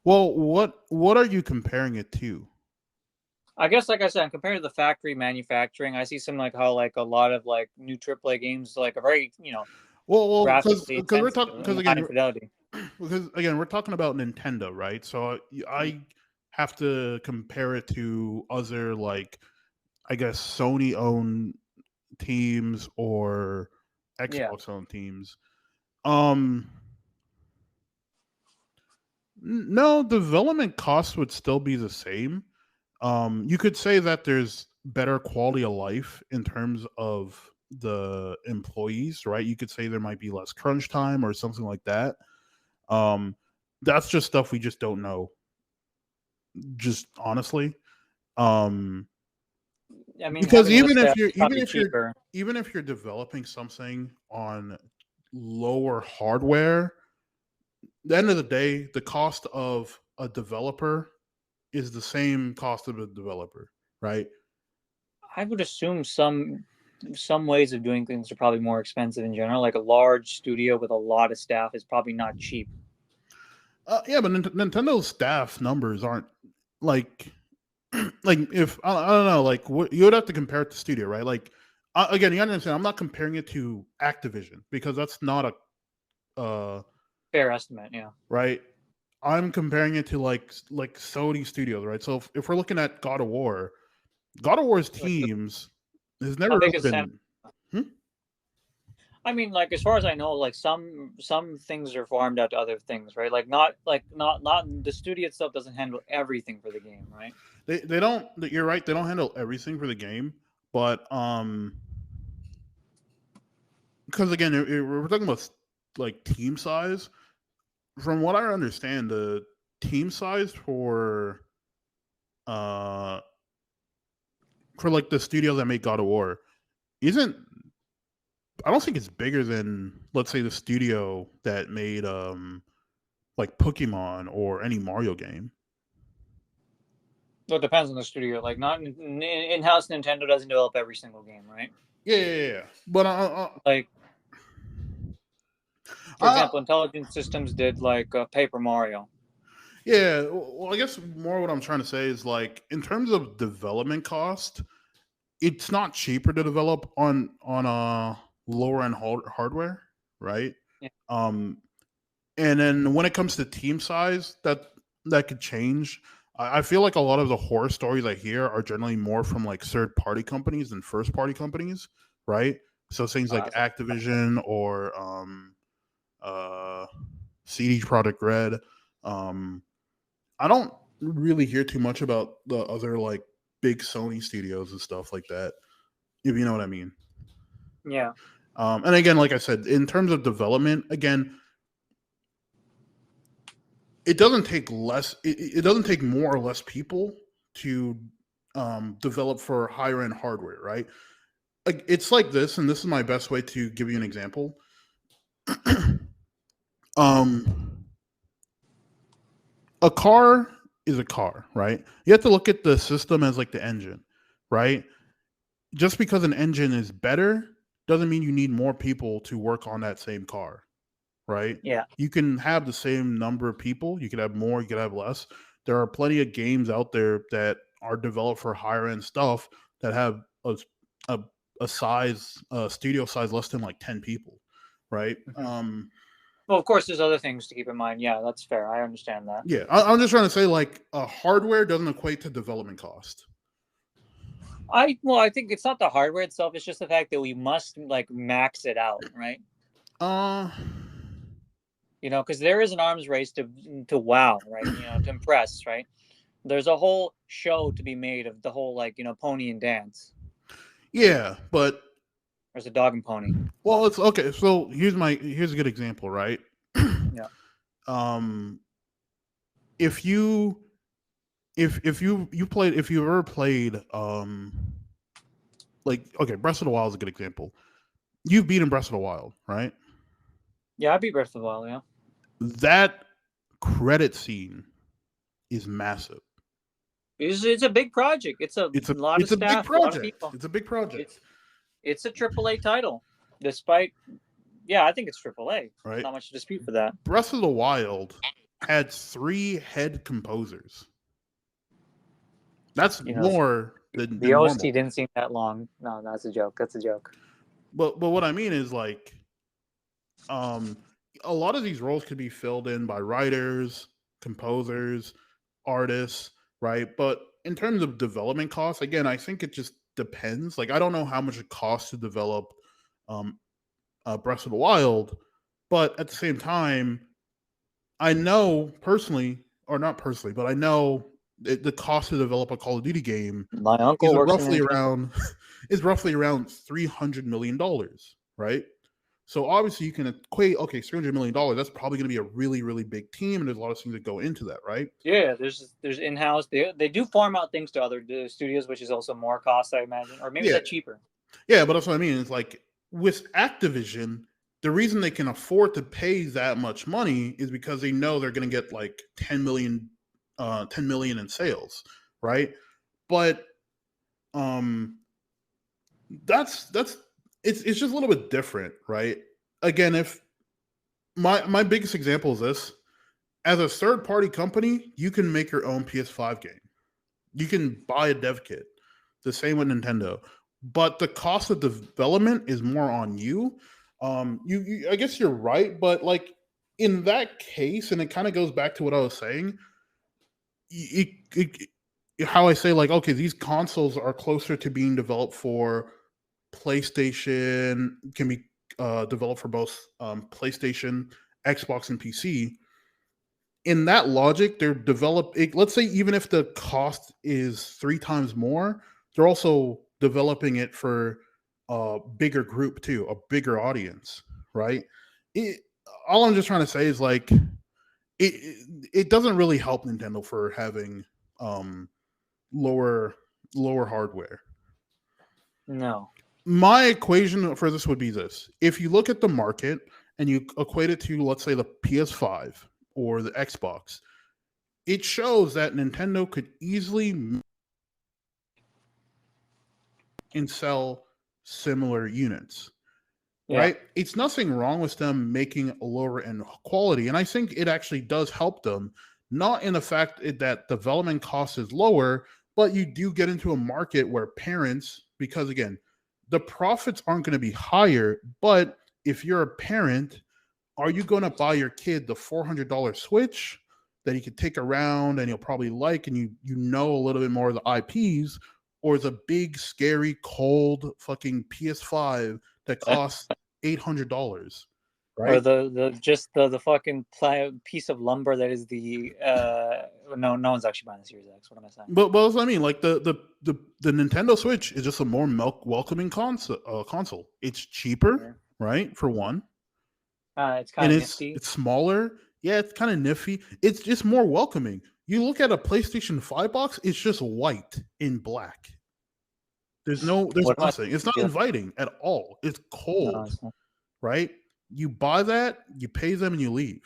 well, what are you comparing it to? I guess like I said, compared to the factory manufacturing, I see some like how like a lot of like new AAA games like are very Well, graphically because we're talking sensitive and high fidelity. because again we're talking about Nintendo, right? So Yeah, I have to compare it to other like I guess Sony owned teams or yeah. Xbox owned teams. Um, no, development costs would still be the same. You could say that there's better quality of life in terms of the employees, right? You could say there might be less crunch time or something like that. Um, that's just stuff we just don't know. Just honestly, um, I mean, because having less staff is probably cheaper. even if you're developing something on lower hardware, at the end of the day, the cost of a developer is the same cost of a developer, right? I would assume some ways of doing things are probably more expensive in general. Like a large studio with a lot of staff is probably not cheap. Yeah, but Nintendo's staff numbers aren't like like if I don't know, like what you would have to compare it to studio, right? Like again, you understand. I'm not comparing it to Activision because that's not a Fair estimate, yeah. right. I'm comparing it to like Sony Studios, right? So if we're looking at God of War's Like teams has how never big really is Sam? been. Hmm? I mean, like as far as I know, like some things are farmed out to other things, right? Not the studio itself doesn't handle everything for the game, right? They don't. You're right. They don't handle everything for the game, but because again, we're talking about like team size. From what I understand, the team size uh for like the studio that made God of War isn't. I don't think it's bigger than let's say the studio that made like Pokemon or any Mario game. Well, it depends on the studio. Like not in-house Nintendo doesn't develop every single game, right? Yeah. But Like for uh, example, Intelligent Systems did like Paper Mario. yeah. Well, I guess more what I'm trying to say is like in terms of development cost, it's not cheaper to develop on a lower end hardware, right? Yeah. Um, and then when it comes to team size, that could change. I feel like a lot of the horror stories I hear are generally more from like third party companies than first party companies, right? So things like That's Activision or uh, CD Product Red. Um, I don't really hear too much about the other like big Sony studios and stuff like that, if you know what I mean. yeah. And again, like I said, in terms of development, again, it doesn't take less. It doesn't take more or less people to develop for higher end hardware, right? it's like this, and this is my best way to give you an example. um, a car is a car, right? You have to look at the system as like the engine, right? Just because an engine is better doesn't mean you need more people to work on that same car, right? Yeah. You can have the same number of people. You could have more. You could have less. There are plenty of games out there that are developed for higher end stuff that have a, a size, studio size less than like 10 people, right? Mm-hmm. Well, of course, there's other things to keep in mind. Yeah, that's fair. I understand that. Yeah, I'm just trying to say like hardware doesn't equate to development cost. I think it's not the hardware itself. It's just the fact that we must like max it out, right? Uh, Because there is an arms race to wow, right? To impress, right? There's a whole show to be made of the whole like pony and dance. yeah, but There's a dog and pony. well, it's okay. So here's a good example, right? Yeah. um, if you if you played if you ever played like okay, Breath of the Wild is a good example. You've beaten Breath of the Wild, right? Yeah, I beat Breath of the Wild. Yeah. That credit scene is massive. It's a big project. It's a lot of staff, a lot of people. It's a big project. It's a AAA title, despite. Yeah, I think it's AAA. Right. Not much to dispute for that. Breath of the Wild had 3 head composers. That's more than the OST normal. didn't seem that long. No, that's a joke. That's a joke. But what I mean is like, a lot of these roles could be filled in by writers, composers, artists, right? But in terms of development costs, again, I think it just depends. Like, I don't know how much it costs to develop Breath of the Wild, but at the same time, I know personally, or not personally, but I know the cost to develop a Call of Duty game My uncle is works roughly around $300 million, right? So obviously you can equate, okay, $300 million. That's probably going to be a really, really big team, and there's a lot of things that go into that, right? Yeah, there's in-house. They do farm out things to other studios, which is also more cost, I imagine, or maybe that's cheaper. Yeah, but that's what I mean. It's like with Activision, the reason they can afford to pay that much money is because they know they're going to get like 10 million in sales, right? But that's it's just a little bit different, right? Again, if my biggest example is this: as a third party company, you can make your own PS5 game. You can buy a dev kit. The same with Nintendo. But the cost of development is more on you. I guess you're right, but like in that case, and it kind of goes back to what I was saying. How I say like, okay, these consoles are closer to being developed for PlayStation, can be developed for both PlayStation, Xbox, and PC. In that logic, they're developing. Let's say even if the cost is 3 times more, they're also developing it for a bigger group too, a bigger audience, right? All I'm just trying to say is like it doesn't really help Nintendo for having lower hardware. No. My equation for this would be this: if you look at the market and you equate it to, let's say, the PS5 or the Xbox, it shows that Nintendo could easily and sell similar units. Yeah. Right? It's nothing wrong with them making a lower end quality. And I think it actually does help them, not in the fact that development cost is lower, but you do get into a market where parents, because again, the profits aren't going to be higher, but if you're a parent, are you going to buy your kid the $400 Switch that he could take around and he'll probably like, and you know a little bit more of the IPs, or is a big, scary, cold fucking PS5 that costs $800, right? Or the fucking piece of lumber that is the no one's actually buying the Series X. What am I saying? But that's what I mean. Like the Nintendo Switch is just a more welcoming console. It's cheaper, right? For one, it's kind of nifty. It's smaller. Yeah, it's kind of nifty. It's just more welcoming. You look at a PlayStation 5 box; it's just white in black. There's What am I nothing. It's not feel? inviting at all. It's No, cold, it's not. right? You buy that, you pay them, and you leave.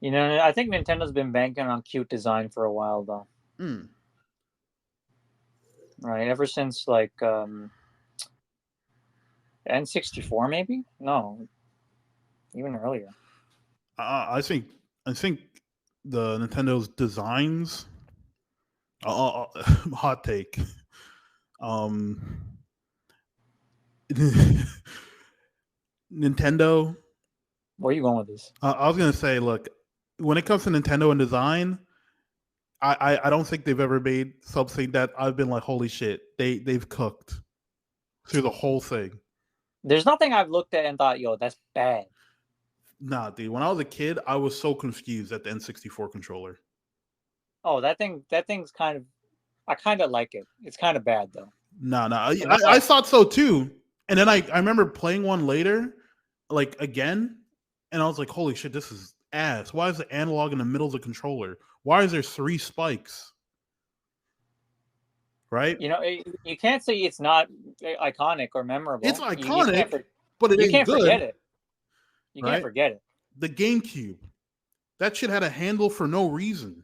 You know, I think Nintendo's been banking on cute design for a while, though. Mm. Right, ever since like N64, maybe? No, even earlier. I think the Nintendo's designs. Hot take. Um, Nintendo. Where are you going with this? I was gonna say, look, when it comes to Nintendo and design, I don't think they've ever made something that I've been like, holy shit, they've cooked through the whole thing. There's nothing I've looked at and thought, yo, that's bad. Nah, dude. When I was a kid, I was so confused at the N64 controller. Oh, that thing's kind of, I kind of like it. It's kind of bad though. Nah. No, I thought so too. And then I remember playing one later, like again, and I was like, holy shit, this is ass. Why is the analog in the middle of the controller? Why is there 3 spikes? Right? you know, you can't say it's not iconic or memorable. It's iconic, but it you ain't can't good. forget it. You can't Right? forget it. The GameCube. That shit had a handle for no reason.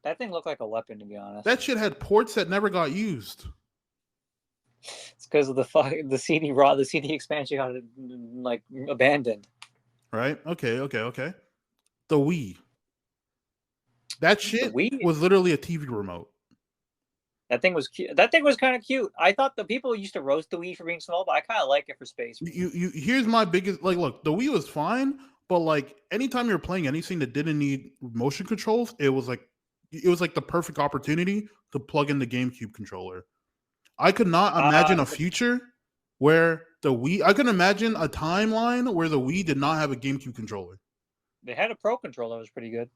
That thing looked like a weapon, to be honest. That shit had ports that never got used. It's because of the CD expansion got like abandoned. Right? Okay. The Wii. That shit Wii? was literally a TV remote. That thing was cute. That thing was kind of cute. I thought the people used to roast the Wii for being small, but I kind of like it for space. You here's my biggest like. Look, the Wii was fine, but like anytime you're playing anything that didn't need motion controls, it was like the perfect opportunity to plug in the GameCube controller. I could not imagine a future where the Wii. I could imagine a timeline where the Wii did not have a GameCube controller. They had a Pro controller that was pretty good.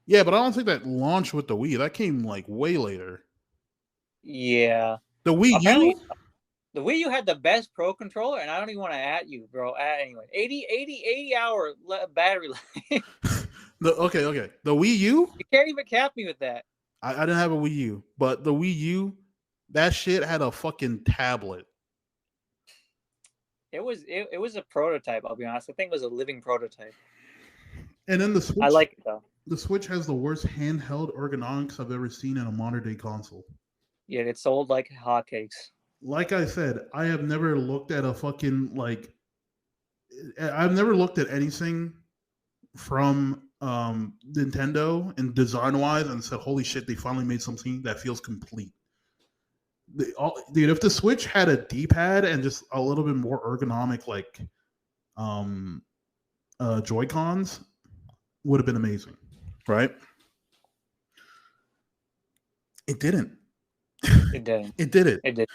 Yeah, but I don't think that launched with the Wii. That came like way later. Yeah. The Wii Apparently, U? the Wii U had the best Pro controller, and I don't even want to at you, bro. Anyway, 80 hour battery life. Okay. The Wii U? You can't even cap me with that. I didn't have a Wii U, but the Wii U, that shit had a fucking tablet. It was a prototype, I'll be honest. I think it was a living prototype. And then the Switch. I like it though. The Switch has the worst handheld ergonomics I've ever seen in a modern day console. Yeah, it sold like hotcakes. Like I said, I have never looked at a fucking like. I've never looked at anything from Nintendo and design wise and said, "Holy shit, they finally made something that feels complete." Dude, if the Switch had a D-pad and just a little bit more ergonomic, like Joy-Cons, would have been amazing, right? It didn't. It didn't. It did it. It did.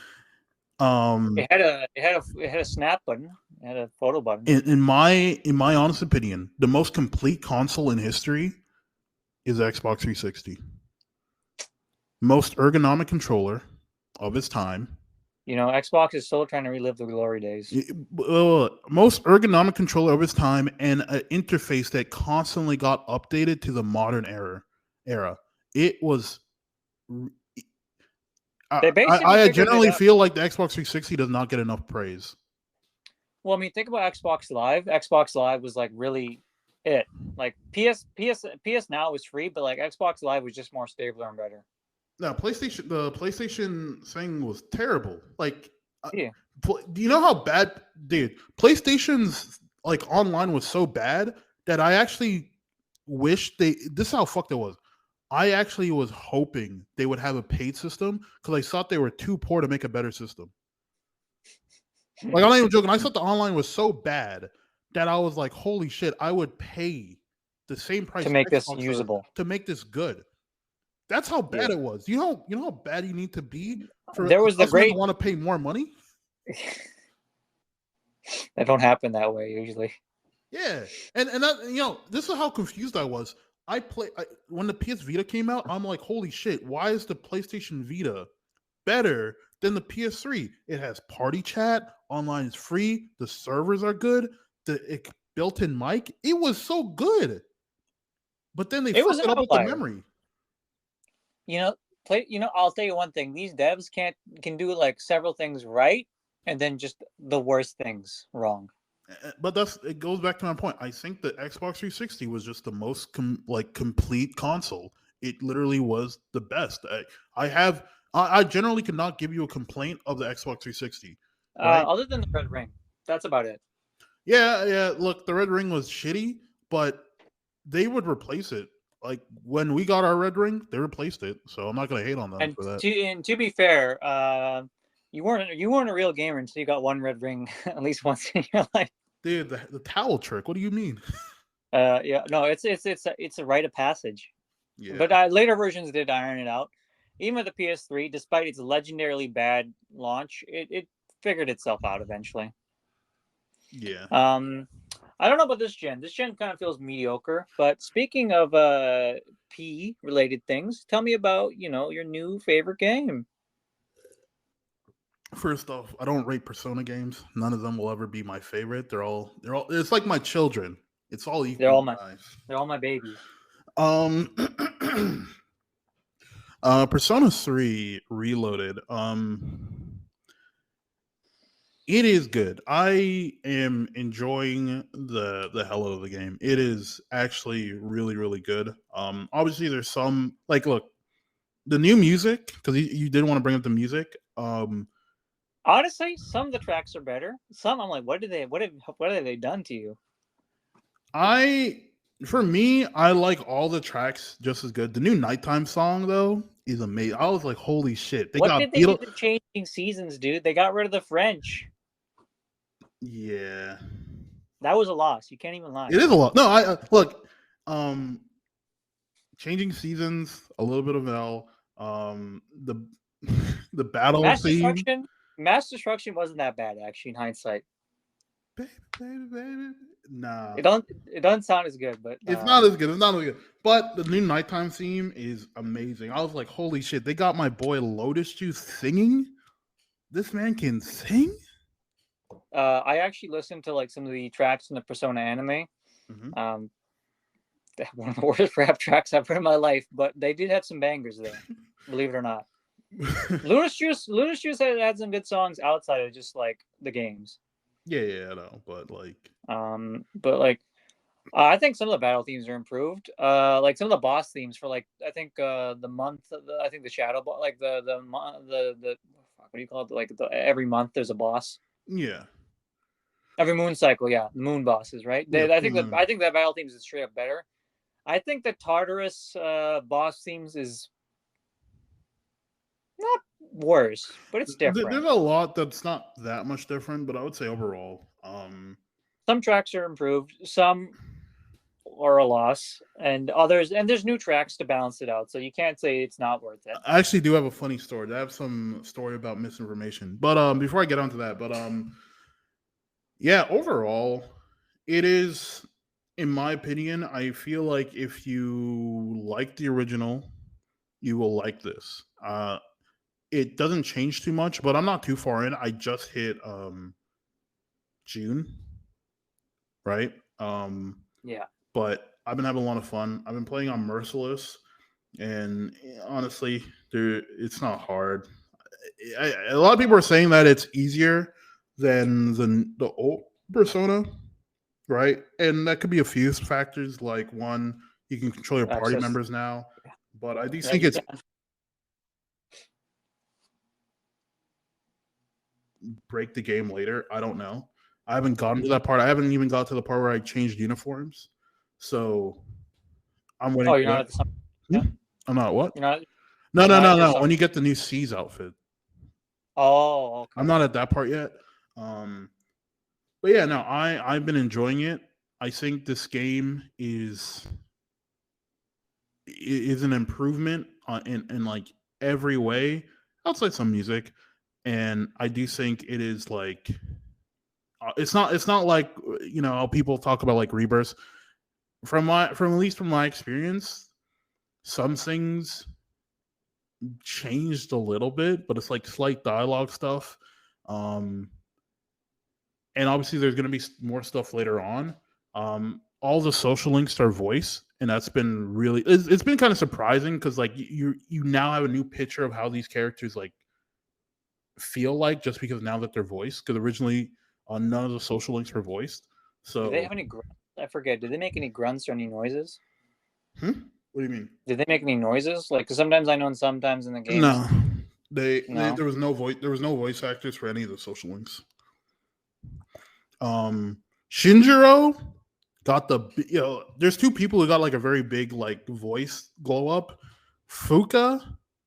It had a snap button. It had a photo button. In my honest opinion, the most complete console in history is Xbox 360. Most ergonomic controller of its time. You know, Xbox is still trying to relive the glory days. Most ergonomic controller of its time and an interface that constantly got updated to the modern era. It was. I generally feel like the Xbox 360 does not get enough praise. Well, I mean, think about Xbox Live. Xbox Live was like really it. Like PS Now was free, but like Xbox Live was just more stable and better. No, the PlayStation thing was terrible. Like, yeah. Do you know how bad, dude? PlayStation's like online was so bad that I actually wish this is how fucked it was. I actually was hoping they would have a paid system because I thought they were too poor to make a better system. Like, I'm not even joking. I thought the online was so bad that I was like, holy shit, I would pay the same price to make this usable, to make this good. That's how bad it was. You know how bad you need to be for there was the great want to pay more money. That don't happen that way usually. Yeah, and that, this is how confused I was. When the PS Vita came out, I'm like, holy shit, why is the PlayStation Vita better than the PS3? It has party chat, online is free, the servers are good, the built-in mic. It was so good. But then they fucked it up with the memory. You know, I'll tell you one thing: these devs can do like several things right, and then just the worst things wrong. But it goes back to my point. I think the Xbox 360 was just the most complete console. It literally was the best. I generally could not give you a complaint of the Xbox 360, right? Other than the red ring, that's about it. Yeah. Look, the Red Ring was shitty, but they would replace it. Like when we got our Red Ring, they replaced it. So I'm not gonna hate on them And for that. to be fair, you weren't a real gamer until you got one red ring at least once in your life. Dude, the towel trick. What do you mean? Yeah, no, it's a rite of passage. Yeah. But later versions did iron it out. Even with the PS3, despite its legendarily bad launch, it figured itself out eventually. Yeah. I don't know about this gen. This gen kind of feels mediocre. But speaking of PE related things, tell me about your new favorite game. First off, I don't rate Persona games. None of them will ever be my favorite. They're all. It's like my children. It's all They're equally all my nice. they're all my babies. Um, Persona 3 Reloaded. It is good. I am enjoying the hell out of the game. It is actually really really good. Obviously there's some like look the new music because you did want to bring up the music. Honestly, some of the tracks are better. Some I'm like, what have they done to you? For me, I like all the tracks just as good. The new nighttime song though is amazing. I was like, holy shit! They What got did they do Beetle. to Changing Seasons, dude? They got rid of the French. Yeah, That was a loss. You can't even lie. it is a lot. No, I look. Um, Changing Seasons, a little bit of L. The the battle Mass theme. Destruction. Mass Destruction wasn't that bad actually in hindsight. Baby, baby, baby. Nah, It doesn't sound as good, but it's not as good. It's not as good. But the new nighttime theme is amazing. I was like, holy shit! They got my boy Lotus Juice singing. This man can sing. I actually listened to like some of the tracks in the Persona anime. Mm-hmm. One of the worst rap tracks I've heard in my life, but they did have some bangers there. Believe it or not, Luna's Juice had some good songs outside of just like the games. yeah, I know, but like, But like I think some of the battle themes are improved. Like some of the boss themes for like I think I think the shadow like the what do you call it? Like every month there's a boss. yeah, Every moon cycle, yeah, the moon bosses, right? yeah. I think that battle themes is straight up better. I think the Tartarus boss themes is not worse, but it's There's different. a lot that's not that much different, but I would say overall, Some tracks are improved, some are a loss, and there's new tracks to balance it out. So you can't say it's not worth it. I actually do have a funny story. I have some story about misinformation, but before I get onto that, yeah, overall, it is, in my opinion, I feel like if you like the original, you will like this. It doesn't change too much, but I'm not too far in. I just hit June, right? Yeah. But I've been having a lot of fun. I've been playing on Merciless, and honestly, it's not hard. A lot of people are saying that it's easier than the old Persona, right? And that could be a few factors. Like one, you can control your party Access. members now, but I do Yeah, think you it's can. break the game later. I don't know. I haven't gotten to that part. I haven't even got to the part where I changed uniforms. So I'm waiting Oh, you're for not that. at the summer yet. I'm not what? You're not. No, You're no, not no, at your no. summer. When you get the new C's outfit, Oh, I'm okay. not at that part yet. But yeah, no, I've been enjoying it. I think this game is an improvement in like every way outside some music, and I do think it is like it's not like how people talk about like rebirths. From at least from my experience, some things changed a little bit, but it's like slight dialogue stuff. Um, and obviously there's going to be more stuff later on. all the social links are voice, and that's been really it's been kind of surprising because like you now have a new picture of how these characters like feel like just because now that they're voiced because originally none of the social links were voiced. Do they So have any I forget. Did they make any grunts or any noises? what do you mean? Did they make any noises? Like, cause sometimes I know, and sometimes in the games, No, they no. there was no voice. There was no voice actors for any of the social links. Shinjiro got the there's two people who got like a very big like voice glow up, Fuka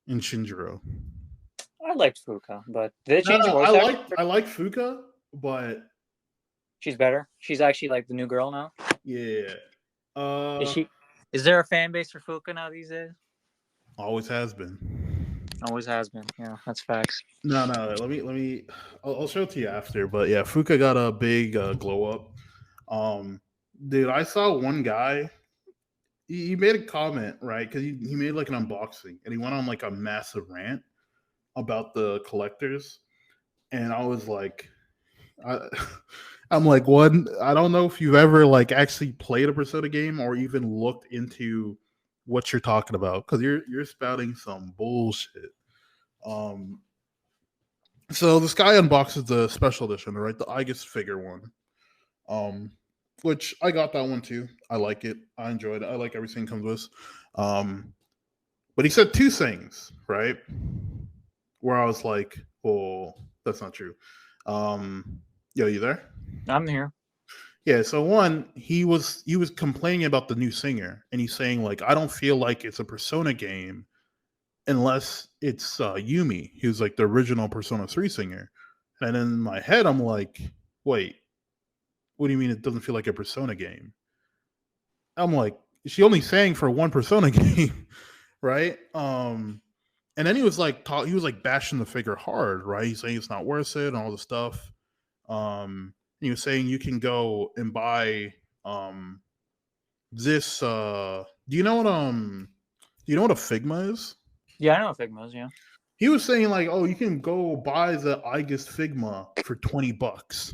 and Shinjiro. I liked Fuka, but did they No, change the no, voice actor? I like Fuka, but She's better. She's actually like the new girl now. yeah, Is she? Is there a fan base for Fuka now these days? always has been. Always has been. Yeah, that's facts. No, no. Let me. I'll show it to you after. But yeah, Fuka got a big glow up. Dude, I saw one guy. He made a comment right because he made like an unboxing and he went on like a massive rant about the collectors, and I was like, I, I'm like, one. I don't know if you've ever like actually played a Persona game or even looked into what you're talking about because you're spouting some bullshit. Um, So this guy unboxes the special edition, right? The Aegis figure one. Um, which I got that one too. I like it. I enjoyed it. I like everything it comes with. But he said two things, right? Where I was like, "Oh, that's not true." Yo, you there? I'm here. Yeah. So one, he was complaining about the new singer, and he's saying like, "I don't feel like it's a Persona game unless it's Yumi, who's like the original Persona 3 singer." And in my head, I'm like, wait, what do you mean it doesn't feel like a Persona game? I'm like, she only sang for one Persona game, right? And then he was like, he was like bashing the figure hard, right? He's saying it's not worth it and all the stuff. He was saying you can go and buy this. Do you know what a Figma is? Yeah, I know Figmas. Yeah. He was saying like, oh, you can go buy the Aegis Figma for $20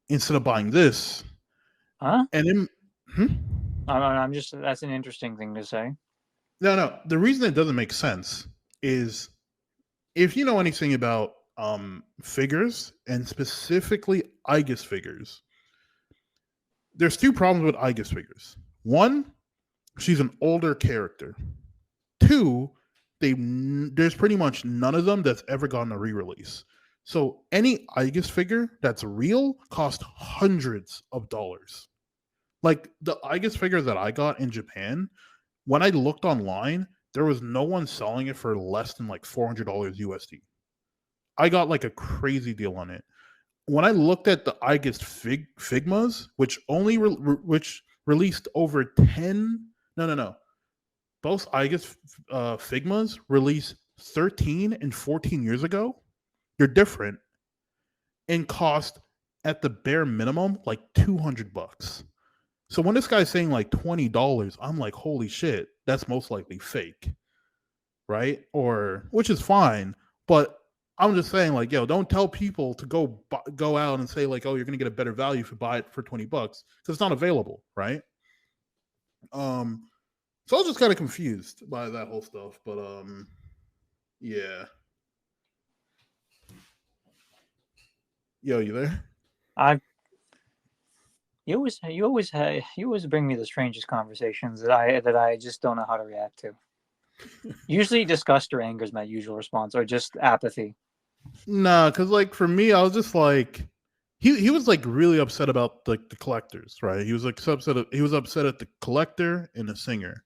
instead of buying this. Huh? And then, I'm just. That's an interesting thing to say. no. The reason it doesn't make sense is if you know anything about figures and specifically Aegis figures, there's two problems with Aegis figures. One, she's an older character. Two, there's pretty much none of them that's ever gotten a re-release. So any Aegis figure that's real cost hundreds of dollars. Like the Aegis figure that I got in Japan, when I looked online, there was no one selling it for less than like $400 USD. I got like a crazy deal on it. When I looked at the Aegis Figmas, which only which released over 10, no. Both Aegis Figmas released 13 and 14 years ago. They're different and cost at the bare minimum like $200. So when this guy's saying like $20, I'm like, holy shit, that's most likely fake, right? Or which is fine, but I'm just saying like, yo, don't tell people to go out and say like, oh, you're gonna get a better value if you buy it for $20 because it's not available, right? So I was just kind of confused by that whole stuff, but yeah. Yo, you there? You always bring me the strangest conversations that I just don't know how to react to. Usually, disgust or anger is my usual response, or just apathy. Nah, because like for me, I was just like, he was like really upset about like the collectors, right? He was like he was upset at the collector and the singer.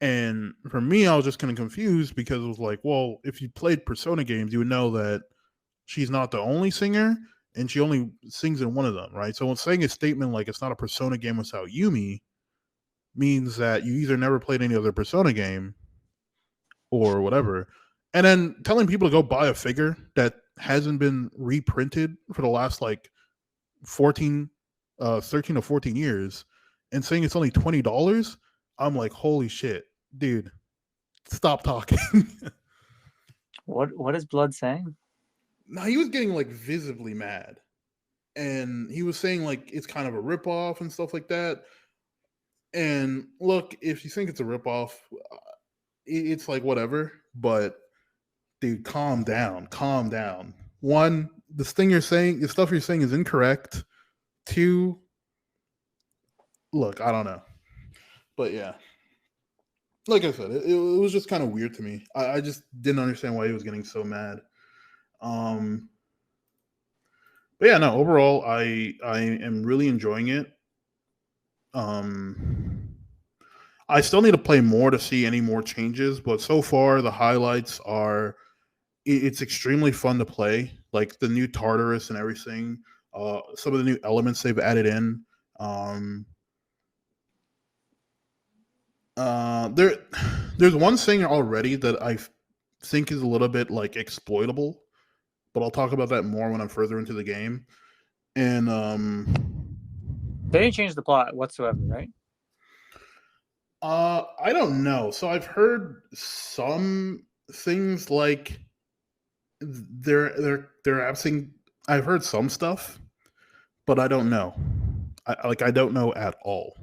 And for me, I was just kind of confused because it was like, well, if you played Persona games, you would know that she's not the only singer and she only sings in one of them, right? So when saying a statement like it's not a Persona game without Yumi means that you either never played any other Persona game or whatever. And then telling people to go buy a figure that hasn't been reprinted for the last like 13 to 14 years and saying it's only $20, I'm like, holy shit, dude, stop talking. What is Blood saying? No, he was getting like visibly mad. and he was saying like it's kind of a ripoff and stuff like that. And look, if you think it's a ripoff, it's like whatever. But dude, calm down, calm down. One, the stuff you're saying is incorrect. Two, look, I don't know, but yeah, like I said, it was just kind of weird to me. I just didn't understand why he was getting so mad. Um, but yeah, no, overall, I am really enjoying it. Um, I still need to play more to see any more changes, but so far the highlights are it's extremely fun to play. Like the new Tartarus and everything, some of the new elements they've added in. Um, there, there's one thing already that I think is a little bit like exploitable, but I'll talk about that more when I'm further into the game. And They didn't change the plot whatsoever, right? I don't know. So I've heard some things like they're absent. I've heard some stuff, but I don't know. I don't know at all.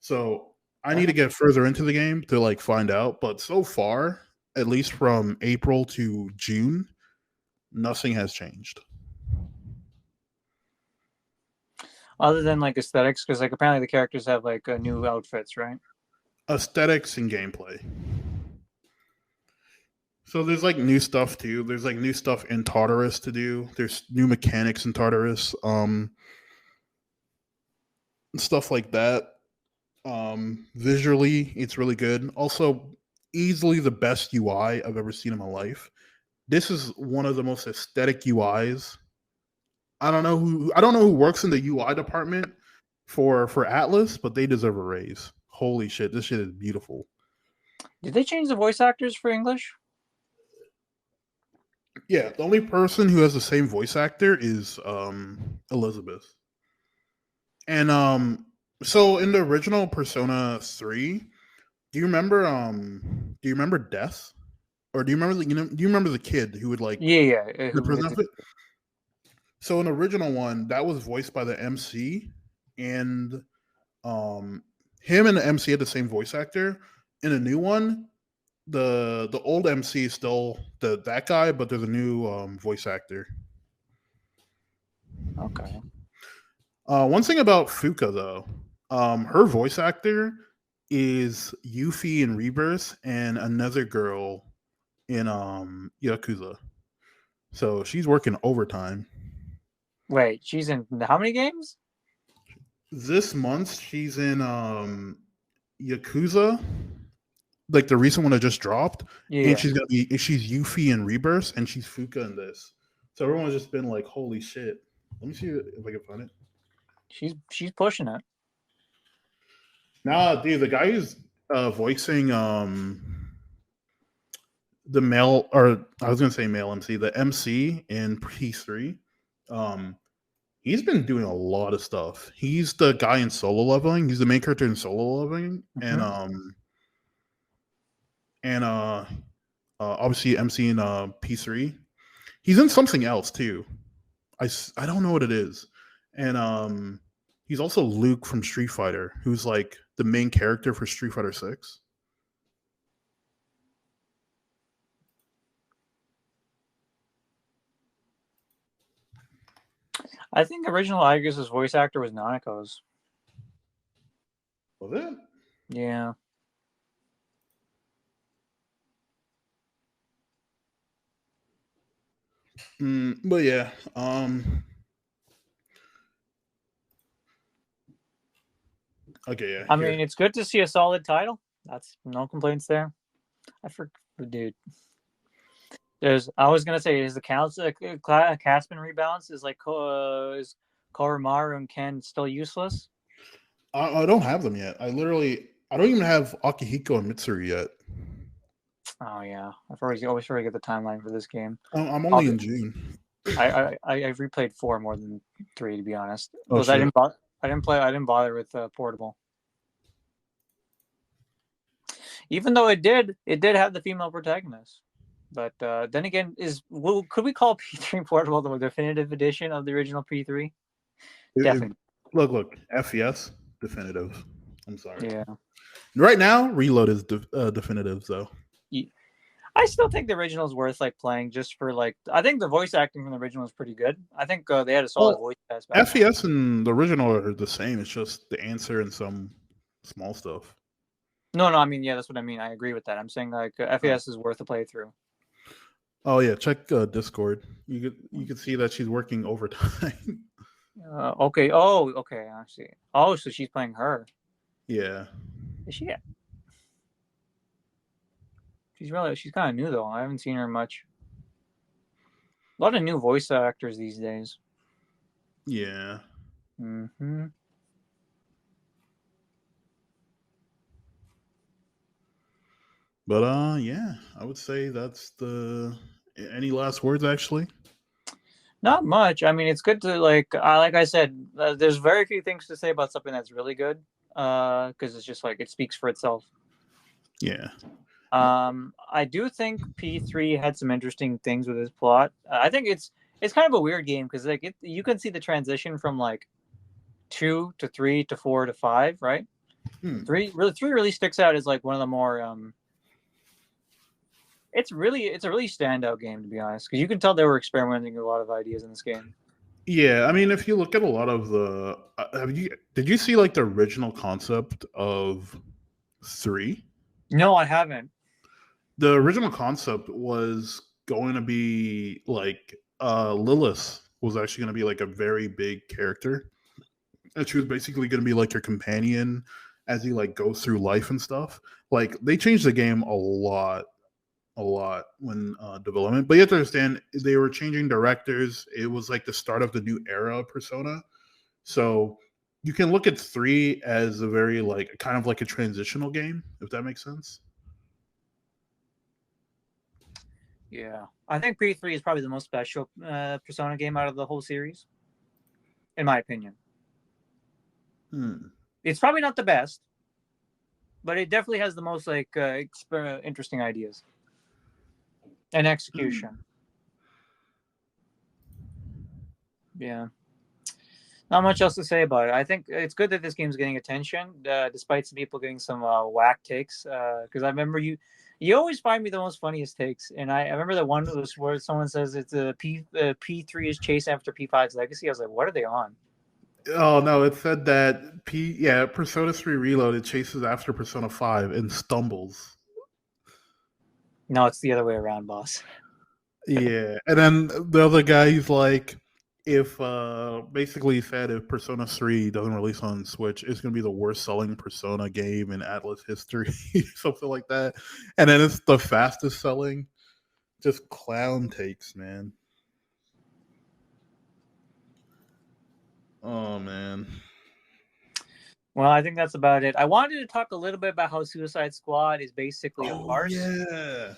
So I need to get further into the game to like find out. But so far, at least from April to June, nothing has changed. Other than like aesthetics, because like apparently the characters have like new outfits, right? Aesthetics and gameplay. So there's like new stuff too. There's like new stuff in Tartarus to do. There's new mechanics in Tartarus. Stuff like that. Visually, it's really good. Also, easily the best UI I've ever seen in my life. This is one of the most aesthetic UIs. I don't know who works in the UI department for Atlas, but they deserve a raise. Holy shit, this shit is beautiful. Did they change the voice actors for English? Yeah, the only person who has the same voice actor is Elizabeth. And so in the original Persona 3, do you remember Death? Or do you remember do you remember the kid who would like Yeah. the person outfit? So in the original one, that was voiced by the MC, and him and the MC had the same voice actor. In a new one, the old MC is still that guy, but there's a new voice actor. Okay. One thing about Fuka though, her voice actor is Yuffie in Rebirth and another girl in Yakuza. So she's working overtime. Wait, she's in how many games? This month she's in Yakuza, like the recent one that just dropped, Yeah. and she's Yuffie in Rebirth, and she's Fuka in this. So everyone's just been like, "Holy shit!" Let me see if I can find it. She's pushing it. Nah, dude, the guy who's voicing the male, or I was gonna say male MC, the MC in P3, he's been doing a lot of stuff. He's the guy in Solo Leveling. He's the main character in Solo Leveling, and obviously MC in P3. He's in something else too. I don't know what it is, and he's also Luke from Street Fighter, who's like the main character for Street Fighter 6. I think original Agus' voice actor was Nanako's. Was it? Yeah. But yeah, okay, yeah. I mean, it's good to see a solid title. That's no complaints there. Dude. I was gonna say, is the Caspen rebalance is like is Koromaru and Ken still useless? I don't have them yet. I don't even have Akihiko and Mitsuru yet. Oh yeah, always forget the timeline for this game. I'm only in June. I've replayed 4 more than 3 to be honest. Because I didn't bother with Portable. Even though it did have the female protagonist. But then again, could we call P3 Portable the definitive edition of the original P3? Definitely. Look, FES definitive. I'm sorry. Yeah. Right now, Reload is definitive though. I still think the original is worth like playing just for like. I think the voice acting from the original is pretty good. I think they had a solid voice cast. FES and the original are the same. It's just the answer and some small stuff. No, I mean, yeah, that's what I mean. I agree with that. I'm saying like FES is worth a playthrough. Oh yeah, check Discord. You could see that she's working overtime. Okay. Oh, okay. I see. Oh, so she's playing her. Yeah. Is she? She's kind of new though. I haven't seen her much. A lot of new voice actors these days. Yeah. Mm-hmm. But yeah, I would say that's the. Any last words, actually? Not much. I mean, it's good to like I said, there's very few things to say about something that's really good, because it's just like it speaks for itself. Yeah. I do think P3 had some interesting things with his plot. I think it's kind of a weird game because like you can see the transition from like 2 to 3 to 4 to 5, right? 3 really sticks out as like one of the more it's a really standout game, to be honest, because you can tell they were experimenting with a lot of ideas in this game. Yeah, I mean, if you look at a lot of the, did you see like the original concept of 3? No, I haven't. The original concept was going to be like Lilith was actually going to be like a very big character, and she was basically going to be like your companion as you like go through life and stuff. Like they changed the game a lot when development, but you have to understand they were changing directors. It was like the start of the new era of Persona, so you can look at 3 as a very like kind of like a transitional game, if that makes sense. Yeah, I think P3 is probably the most special Persona game out of the whole series, in my opinion. It's probably not the best, but it definitely has the most like interesting ideas and execution. Yeah, not much else to say about it. I think it's good that this game's getting attention, despite some people getting some whack takes. Because I remember you always find me the most funniest takes, and I remember that one was where someone says it's a P3 is chasing after P5's legacy. I was like, what are they on? Oh no, it said that Persona 3 Reloaded chases after Persona 5 and stumbles. No, it's the other way around, boss. Yeah, and then the other guy, he's like, if basically he said if Persona 3 doesn't release on Switch, it's gonna be the worst selling Persona game in Atlas history, something like that. And then it's the fastest selling. Just clown takes, man. Oh man. Well, I think that's about it. I wanted to talk a little bit about how Suicide Squad is basically a farce. Yeah.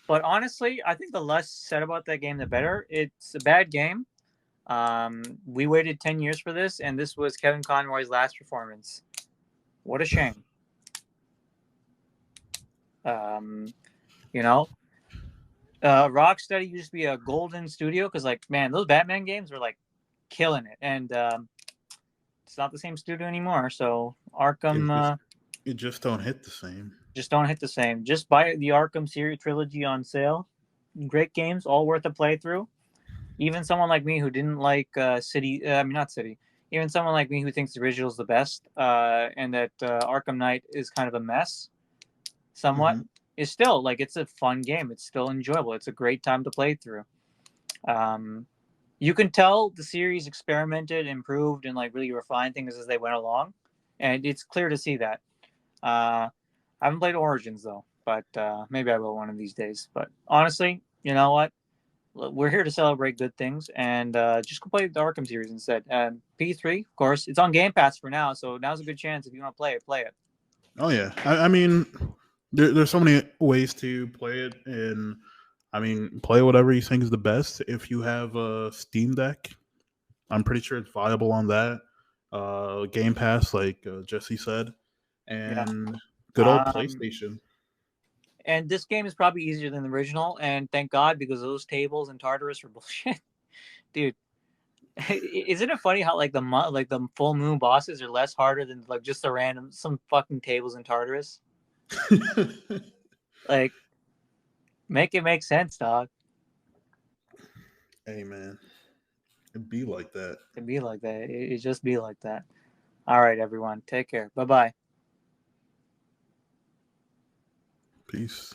But honestly, I think the less said about that game, the better. It's a bad game. We waited 10 years for this, and this was Kevin Conroy's last performance. What a shame. You know, Rocksteady used to be a golden studio because, like, man, those Batman games were like killing it, and it's not the same studio anymore. So Arkham, it just don't hit the same. Just don't hit the same. Just buy the Arkham series trilogy on sale. Great games, all worth a playthrough. Even someone like me who didn't like City, not City. Even someone like me who thinks the original is the best, and that Arkham Knight is kind of a mess, somewhat, is still like it's a fun game. It's still enjoyable. It's a great time to play through. You can tell the series experimented, improved, and like really refined things as they went along, and it's clear to see that. I haven't played Origins though, but maybe I will one of these days. But honestly, you know what? We're here to celebrate good things, and just go play the Arkham series instead. P3, of course, it's on Game Pass for now, so now's a good chance if you want to play it. Play it. Oh yeah, I mean, there's so many ways to play it, and I mean, play whatever you think is the best. If you have a Steam Deck, I'm pretty sure it's viable on that. Game Pass, like Jesse said, and good old PlayStation. And this game is probably easier than the original, and thank God, because those tables in Tartarus are bullshit, dude. Isn't it funny how like the full moon bosses are less harder than like just the random some fucking tables in Tartarus? Like, make it make sense, dog. Hey man, it'd be like that. It'd be like that. It just be like that. All right, everyone. Take care. Bye bye. Peace.